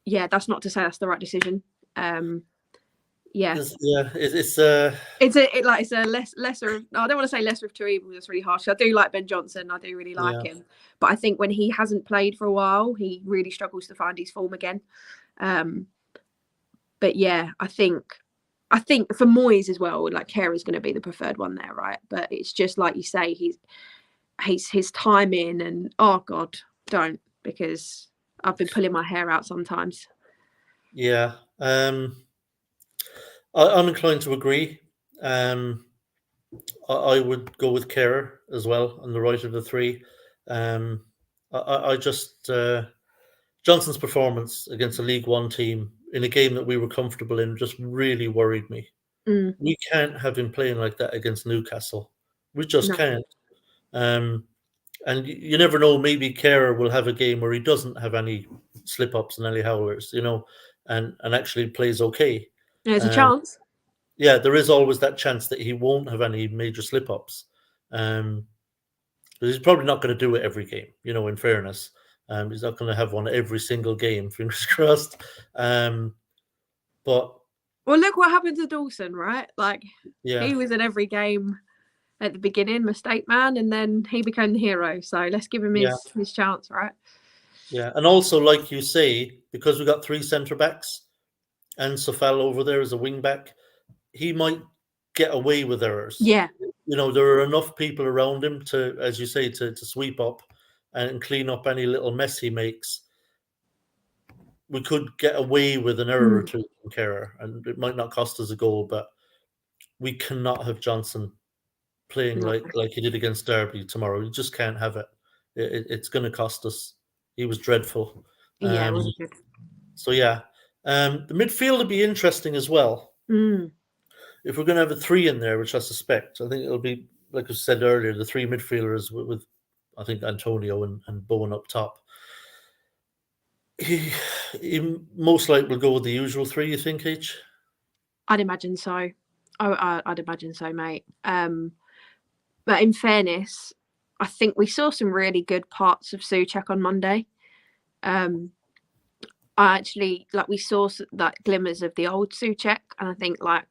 yeah, that's not to say that's the right decision. Yeah. It's It's a lesser. I don't want to say lesser of two evils. That's really harsh. I do like Ben Johnson. I do really like yeah, him, but I think when he hasn't played for a while, he really struggles to find his form again. But yeah, I think for Moyes as well, like Kerr is going to be the preferred one there, right? But it's just like you say, his timing, and oh god, don't, because I've been pulling my hair out sometimes. yeah. I'm inclined to agree. I would go with Kerr as well on the right of the three. I just Johnson's performance against a League One team in a game that we were comfortable in just really worried me. Mm, We can't have him playing like that against Newcastle. We just no. can't. And you never know. Maybe Kerr will have a game where he doesn't have any slip ups and any howlers, and actually plays okay. There's a Um, chance. yeah, there is always that chance that he won't have any major slip ups. But he's probably not going to do it every game, in fairness. He's not going to have one every single game, fingers crossed. But Well, look what happened to Dawson, right? Like, yeah, he was in every game at the beginning, mistake man, and then he became the hero. So let's give him yeah, his chance, right? yeah. And also, like you say, because we got three centre backs and Sofal over there as a wing back, he might get away with errors. Yeah. There are enough people around him to, as you say, to sweep up and clean up any little mess he makes. We could get away with an error or two from Kerr, and it might not cost us a goal, but we cannot have Johnson playing No. like he did against Derby tomorrow. You just can't have it. It's going to cost us. He was dreadful. Yeah, it wasn't good. So yeah, the midfield would be interesting as well. Mm. If we're going to have a three in there, which I suspect, I think it'll be, like I said earlier, the three midfielders with I think Antonio and Bowen up top. He most likely will go with the usual three. You think, H? I'd imagine so. I'd imagine so, mate. But in fairness, I think we saw some really good parts of Souček on Monday. I actually, like, we saw like glimmers of the old Souček, and I think like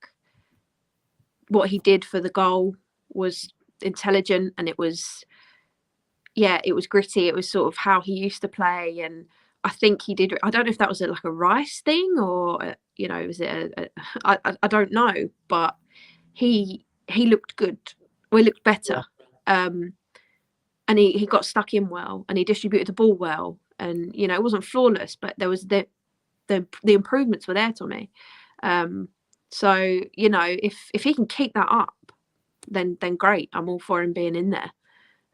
what he did for the goal was intelligent, and it was gritty. It was sort of how he used to play, and I think he did. I don't know if that was like a Rice thing, or was it I don't know, but he looked good. We looked better. And he got stuck in well, and he distributed the ball well, and it wasn't flawless, but there was the improvements were there, Tommy. So if he can keep that up, then great. I'm all for him being in there.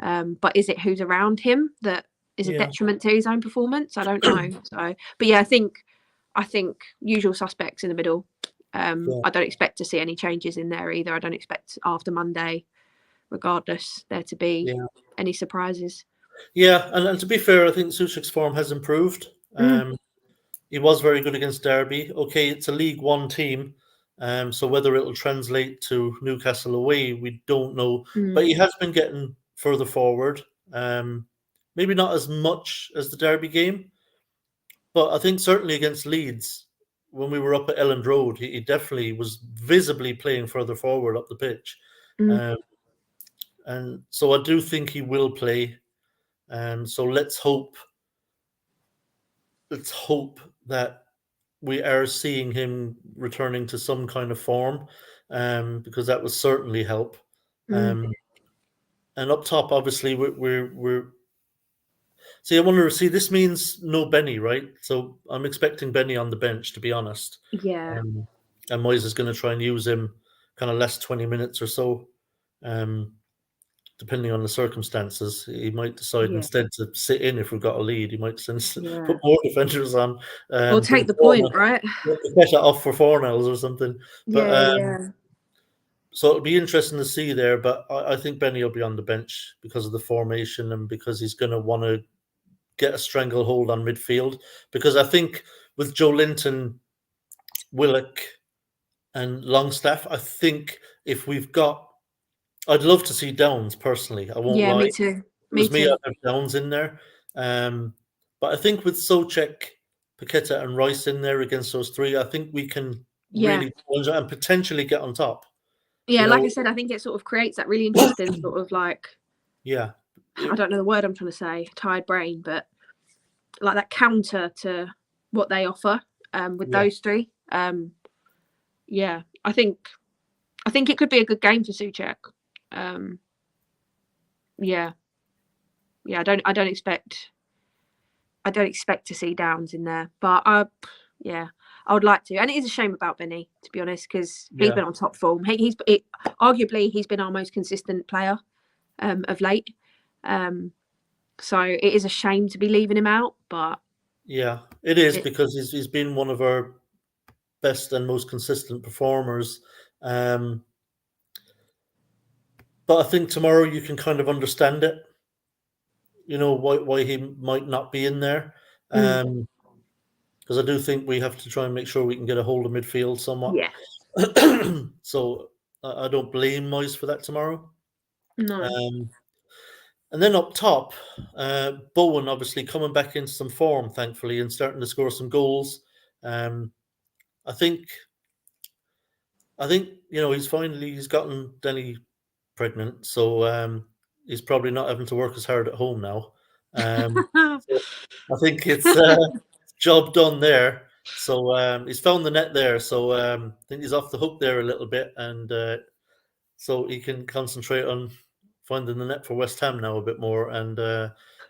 But is it who's around him that is a detriment to his own performance? I don't know. So, but yeah, I think usual suspects in the middle. I don't expect to see any changes in there either. I don't expect after Monday, regardless, there to be any surprises. Yeah, and to be fair, I think Souček's form has improved. He was very good against Derby. Okay, it's a League One team, so whether it'll translate to Newcastle away, we don't know. But he has been getting further forward. Maybe not as much as the Derby game, but I think certainly against Leeds, when we were up at Elland Road, he definitely was visibly playing further forward up the pitch. And so I do think he will play. So let's hope that we are seeing him returning to some kind of form, because that would certainly help. And up top, obviously, we're see. I wonder. See, this means no Benny, right? So I'm expecting Benny on the bench, to be honest. Yeah. And Moyes is going to try and use him kind of last 20 minutes or so. Depending on the circumstances, he might decide instead to sit in if we've got a lead. He might put more defenders on, or take the point, right? Push it off for 4-0 or something. But so it'll be interesting to see there. But I think Benny will be on the bench because of the formation and because he's going to want to get a stranglehold on midfield. Because I think with Joe Linton, Willock, and Longstaff, I think if we've got, I'd love to see Downs personally. I won't lie. Me too. I'd have Downs in there. But I think with Souček, Paqueta, and Rice in there against those three, I think we can really challenge and potentially get on top. Yeah, like I said, I think it sort of creates that really interesting sort of like, I don't know the word I'm trying to say, tired brain, but like that counter to what they offer with those three. I think it could be a good game for Souček. I don't expect to see Downs in there, but I would like to. And it is a shame about Benny, to be honest, because he's been on top form. Arguably he's been our most consistent player of late. So it is a shame to be leaving him out, but it is because he's been one of our best and most consistent performers. But I think tomorrow you can kind of understand it. Why he might not be in there. Because I do think we have to try and make sure we can get a hold of midfield somewhat. Yeah. So I don't blame Moyes for that tomorrow. No. And then up top, Bowen obviously coming back into some form, thankfully, and starting to score some goals. I think he's gotten Denny pregnant, so he's probably not having to work as hard at home now. So I think it's job done there. So he's found the net there. So I think he's off the hook there a little bit, and so he can concentrate on finding the net for West Ham now a bit more. And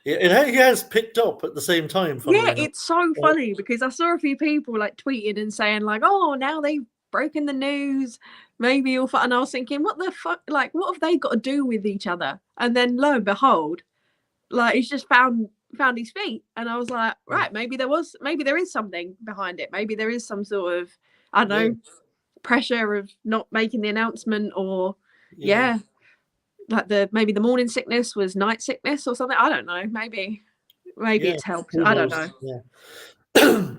he has picked up at the same time. It's so funny because I saw a few people like tweeting and saying like, "Oh, now they've broken the news. Maybe you'll." And I was thinking, what the fuck? Like, what have they got to do with each other? And then lo and behold, like he's just found his feet, and I was like, right, maybe there is something behind it. Maybe there is some sort of, I don't know, pressure of not making the announcement, or like maybe the morning sickness was night sickness or something. I don't know. Maybe it's helped. I don't know.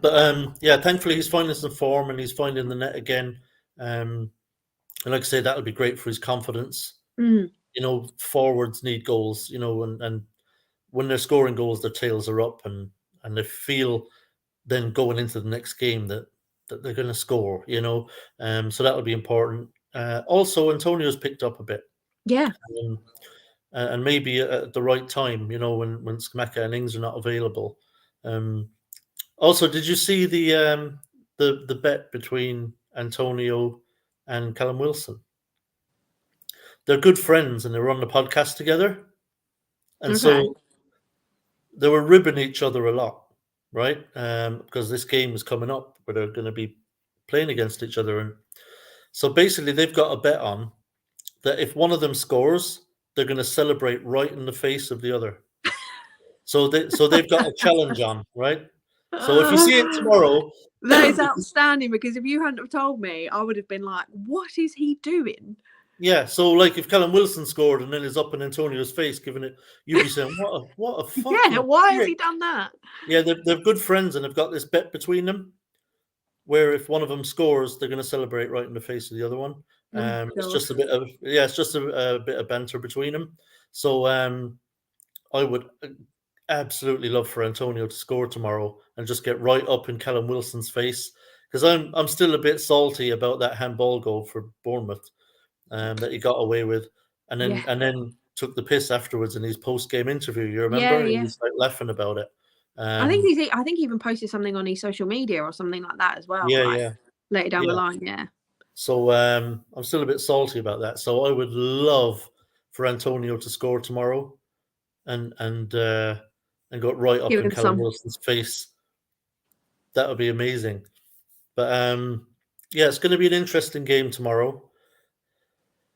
But thankfully he's finding some form and he's finding the net again. And like I say, that'll be great for his confidence. Forwards need goals, and when they're scoring goals, their tails are up and they feel then going into the next game that they're going to score, so that'll be important. Also, Antonio's picked up a bit. And maybe at the right time, when Scamacca and Ings are not available. Also, did you see the bet between Antonio and Callum Wilson? they're good friends and they were on the podcast together, and Okay. so they were ribbing each other a lot, right? Because this game is coming up where they're going to be playing against each other, and so basically they've got a bet on that if one of them scores, they're going to celebrate right in the face of the other. So they've got a challenge on, right? So if you see it tomorrow, that is outstanding, because if you hadn't have told me, I would have been like, what is he doing? yeah. So like if Callum Wilson scored and then is up in Antonio's face giving it, you'd be saying, what a fucking Yeah, why has prick. he done that? Yeah, they're good friends and they've got this bet between them where if one of them scores, they're going to celebrate right in the face of the other one. It's just a bit of it's just a bit of banter between them. So I would absolutely love for Antonio to score tomorrow and just get right up in Callum Wilson's face, because I'm still a bit salty about that handball goal for Bournemouth that he got away with, and then took the piss afterwards in his post game interview. You remember? Yeah. He was like laughing about it. I think he even posted something on his social media or something like that as well. Yeah. Later down the line, yeah. So I'm still a bit salty about that. So I would love for Antonio to score tomorrow, and go right up in Callum Wilson's face. That would be amazing. But yeah, it's going to be an interesting game tomorrow.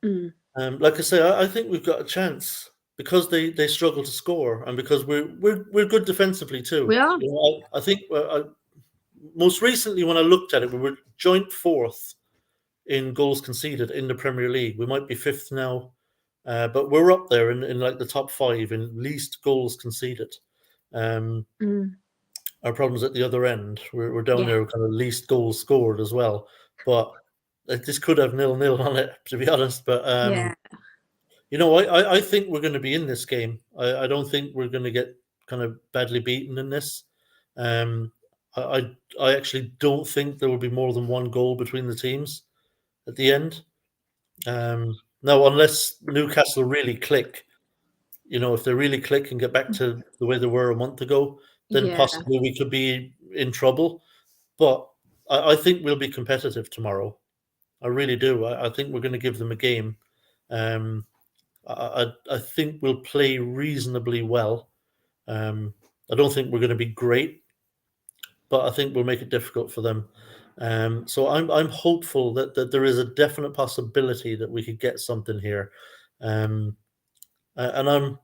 Like I say, I think we've got a chance because they struggle to score, and because we're good defensively too. We are. You know, I think most recently when I looked at it, we were joint fourth in goals conceded in the Premier League. We might be fifth now, but we're up there in like the top 5 in least goals conceded. Our problems at the other end. We're down there kind of least goals scored as well. But this could have 0-0 on it, to be honest. But you know, I think we're going to be in this game. I don't think we're going to get kind of badly beaten in this. I actually don't think there will be more than one goal between the teams at the end. No, unless Newcastle really click. You know, if they really click and get back to the way they were a month ago, then possibly we could be in trouble. But I think we'll be competitive tomorrow. I really do. I think we're going to give them a game. I think we'll play reasonably well. I don't think we're going to be great, but I think we'll make it difficult for them. So I'm hopeful that there is a definite possibility that we could get something here. And I'm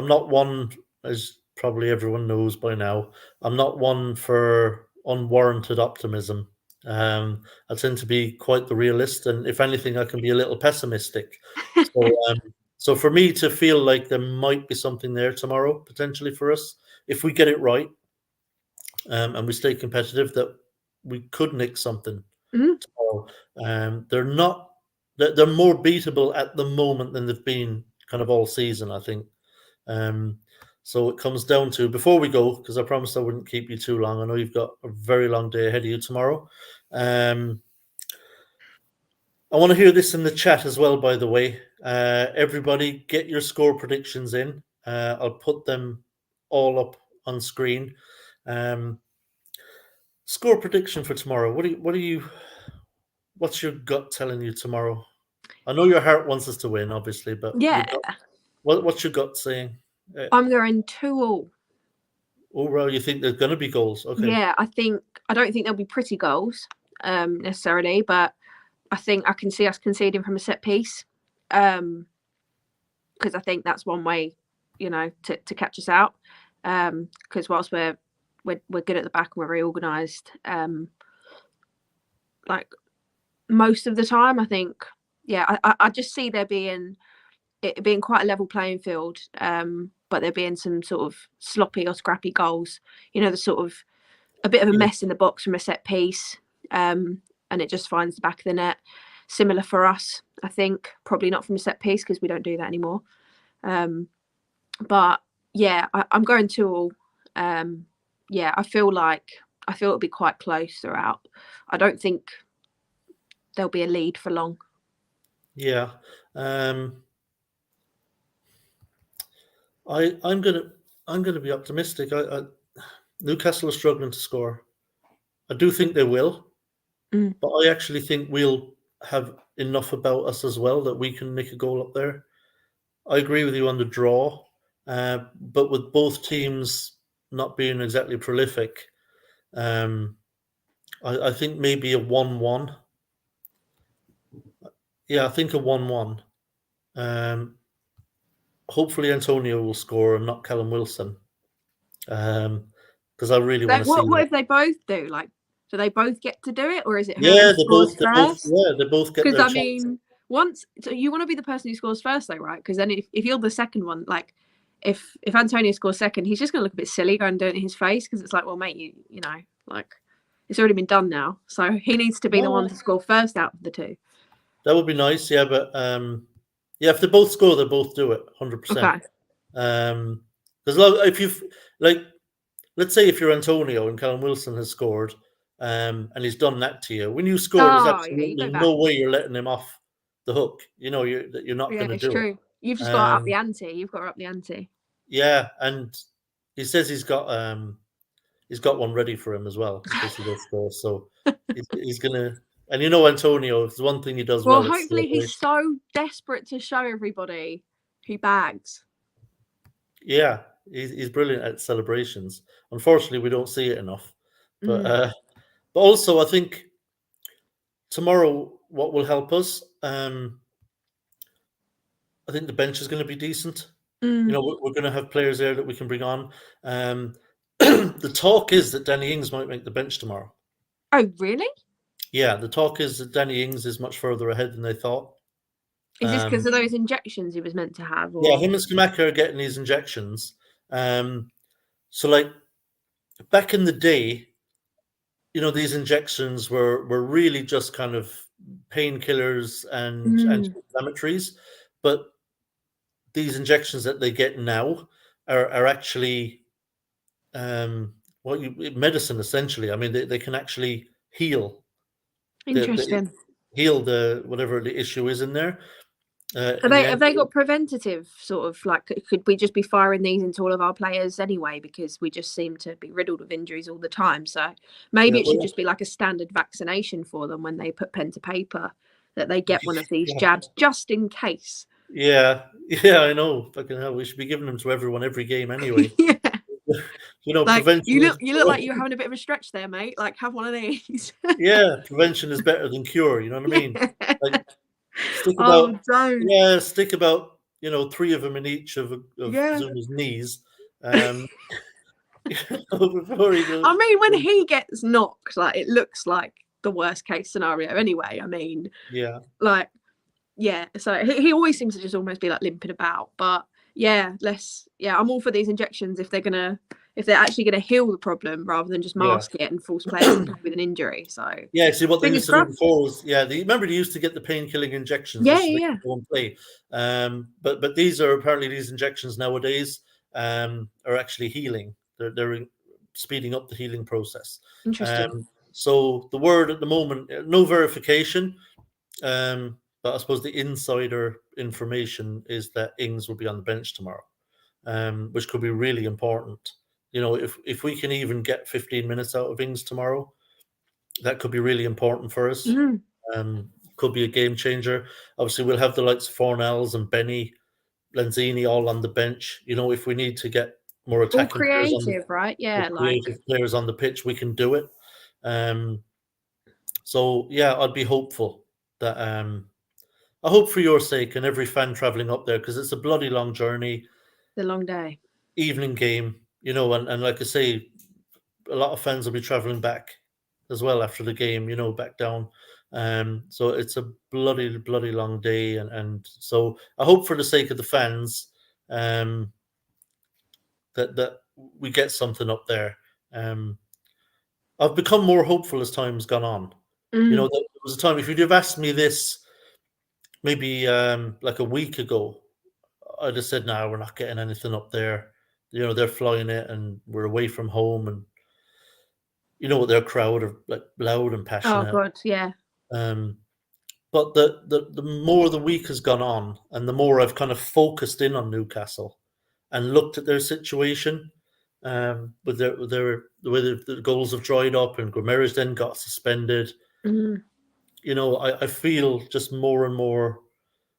not one, as probably everyone knows by now, I'm not one for unwarranted optimism. I tend to be quite the realist, and if anything, I can be a little pessimistic. So for me to feel like there might be something there tomorrow, potentially for us, if we get it right, and we stay competitive, that we could nick something tomorrow. They're more beatable at the moment than they've been kind of all season, I think. So it comes down to, before we go, because I promised I wouldn't keep you too long. I know you've got a very long day ahead of you tomorrow. I want to hear this in the chat as well, by the way. Everybody, get your score predictions in. I'll put them all up on screen. Score prediction for tomorrow. What's your gut telling you tomorrow? I know your heart wants us to win, obviously, but what's your gut saying? I'm going 2-2. Oh, well, you think there's going to be goals? Okay. Yeah, I don't think there'll be pretty goals necessarily, but I think I can see us conceding from a set piece, because I think that's one way, you know, to catch us out. Because whilst we're good at the back and we're very organised, like most of the time, I think, I just see it being quite a level playing field, but there being some sort of sloppy or scrappy goals. You know, the sort of a bit of a mess in the box from a set piece, and it just finds the back of the net. Similar for us, I think. Probably not from a set piece because we don't do that anymore. But yeah, I'm going 2-2. I feel it'll be quite close throughout. I don't think there'll be a lead for long. Yeah. I'm gonna be optimistic. Newcastle are struggling to score. I do think they will, but I actually think we'll have enough about us as well that we can nick a goal up there. I agree with you on the draw, but with both teams not being exactly prolific, I think maybe a 1-1. Yeah, I think a 1-1. Hopefully Antonio will score and not Callum Wilson. Because I really want to see What that. if they both do? Like, do they both get to do it, or is it Yeah, whoever they scores first? they both get Because their I chance. mean, so you want to be the person who scores first, though, right? Because then if you're the second one, like if Antonio scores second, he's just going to look a bit silly going doing it in his face because it's like, well, mate, you know, like it's already been done now, so he needs to be the one to score first out of the two. That would be nice, yeah, but yeah, if they both score, they both do it 100%. Okay. Because if you've like, let's say if you're Antonio and Callum Wilson has scored, and he's done that to you, when you score, there's absolutely no way you're letting him off the hook. You know, you're not going to do true. it. You've just got to up the ante. You've got to up the ante. Yeah, and he says he's got one ready for him as well in case he does score. So he's gonna. And you know, Antonio, if there's one thing he does well, hopefully he's so desperate to show everybody he bags. Yeah, he's brilliant at celebrations. Unfortunately, we don't see it enough. But also, I think tomorrow, what will help us, I think the bench is going to be decent. You know, we're going to have players there that we can bring on. The talk is that Danny Ings might make the bench tomorrow. Oh, really? Yeah, the talk is that Danny Ings is much further ahead than they thought. Is this because of those injections he was meant to have? Or? Yeah, him and Skamaka are getting these injections. So, like, back in the day, you know, these injections were really just kind of painkillers and anti-inflammatories, but these injections that they get now are actually medicine essentially. I mean, they can actually heal. Interesting. Heal the whatever the issue is in there. Have they got preventative sort of like? Could we just be firing these into all of our players anyway? Because we just seem to be riddled with injuries all the time. So maybe it should just be like a standard vaccination for them when they put pen to paper that they get one of these jabs just in case. Yeah, I know. Fucking hell, we should be giving them to everyone every game anyway. Yeah. You know, like, prevention. You look like you're having a bit of a stretch there, mate. Like, have one of these. Yeah, prevention is better than cure. You know what I mean? Like, stick about 3 of them in each of Zuma's knees. Before he goes. I mean, when he gets knocked, like it looks like the worst case scenario. Anyway, I mean, So he always seems to just almost be like limping about. But I'm all for these injections if they're actually gonna heal the problem rather than just mask it and force players to play with an injury. So see what they used to do before was remember they used to get the pain-killing injections go and play. But these injections nowadays are actually healing. They're speeding up the healing process. Interesting. So the word at the moment, no verification, but I suppose the insider information is that Ings will be on the bench tomorrow, which could be really important. You know, if we can even get 15 minutes out of Ings tomorrow, that could be really important for us. Could be a game changer. Obviously, we'll have the likes of Fornells and Benny, Lenzini all on the bench. You know, if we need to get more attacking creative, right? Yeah, creative players on the pitch, we can do it. So yeah, I'd be hopeful that I hope for your sake and every fan traveling up there, because it's a bloody long journey. The long day. Evening game, you know, and like I say, a lot of fans will be traveling back as well after the game, you know, back down. So it's a bloody long day. And so I hope for the sake of the fans that we get something up there. I've become more hopeful as time's gone on. You know, there was a time, if you'd have asked me this maybe like a week ago, I'd have said, no, we're not getting anything up there. You know, they're flying it and we're away from home, and you know what, their crowd are like loud and passionate. Oh God, yeah. But the more the week has gone on and the more I've kind of focused in on Newcastle and looked at their situation, with the way the goals have dried up and Gomeres then got suspended. I feel just more and more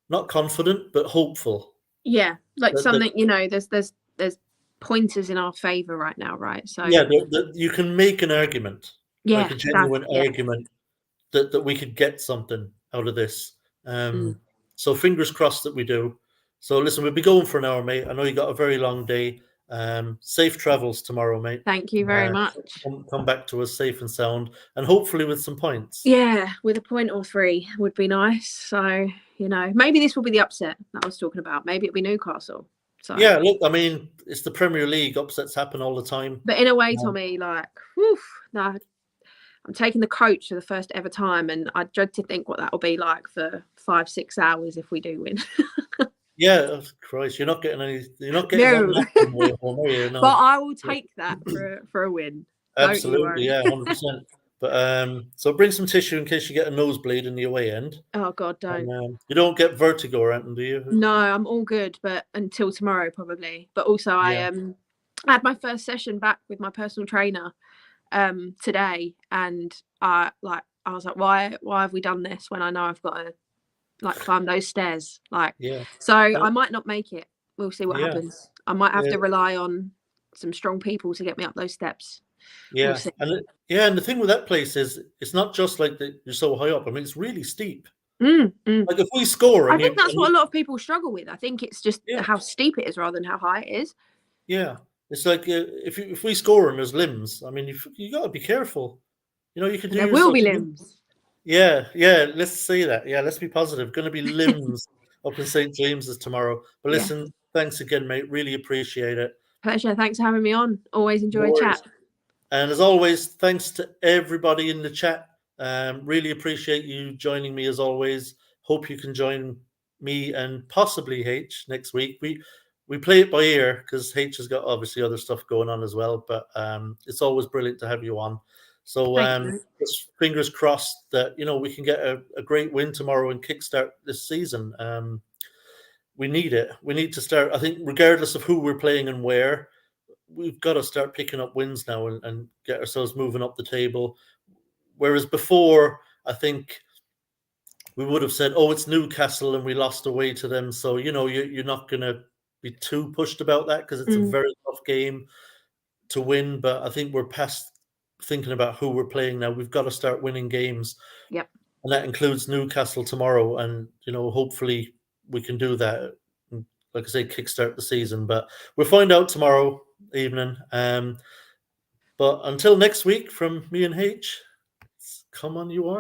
not confident but hopeful. Yeah, like That, that, something, there's pointers in our favor right now, right? So yeah, that you can make an argument, yeah, like a genuine yeah. argument that we could get something out of this. Mm. So fingers crossed that we do. So listen, we'll be going for an hour, mate. I know you got a very long day. Safe travels tomorrow, mate. Thank you very much. Come back to us safe and sound, and hopefully with some points. Yeah, with a point or 3 would be nice. So, maybe this will be the upset that I was talking about. Maybe it'll be Newcastle. So Yeah, look, I mean, it's the Premier League. Upsets happen all the time. But in a way, Tommy, like, no, I'm taking the coach for the first ever time, and I dread to think what that will be like for 5-6 hours if we do win. Yeah, oh, Christ, you're not getting No. that from way home, are you? No. But I will take that for a win. Absolutely, yeah, 100%. But so bring some tissue in case you get a nosebleed in the away end. Oh God, don't. And, you don't get vertigo or anything, do you? No, I'm all good, but until tomorrow probably. But also, Yeah. I had my first session back with my personal trainer today, and I was like, why have we done this when I know I've got to climb those stairs? Yeah. So I might not make it. We'll see what Yeah. happens. I might have Yeah. to rely on some strong people to get me up those steps. Yeah, We'll see. and the thing with that place is it's not just like you're so high up. I mean, it's really steep. Mm. Like if we score, I think that's what a lot of people struggle with. I think it's just Yeah. how steep it is rather than how high it is. Yeah, it's like if we score and there's limbs, I mean, you got to be careful. You could do. There will be limbs. Yeah. Let's say that. Yeah, let's be positive. Going to be limbs up in St. James's tomorrow. But listen, thanks again, mate. Really appreciate it. Pleasure. Thanks for having me on. Always enjoy a chat. And as always, thanks to everybody in the chat. Really appreciate you joining me as always. Hope you can join me and possibly H next week. We play it by ear because H has got obviously other stuff going on as well. But it's always brilliant to have you on. So just fingers crossed that we can get a great win tomorrow and kickstart this season. We need it. We need to start. I think regardless of who we're playing and where, we've got to start picking up wins now and get ourselves moving up the table. Whereas before, I think we would have said, "Oh, it's Newcastle and we lost away to them," so you're not going to be too pushed about that because it's a very tough game to win. But I think we're past thinking about who we're playing now. We've got to start winning games. Yep. And that includes Newcastle tomorrow, and hopefully we can do that. And, like I say, kickstart the season. But we'll find out tomorrow evening. But until next week, from me and H, come on, you are.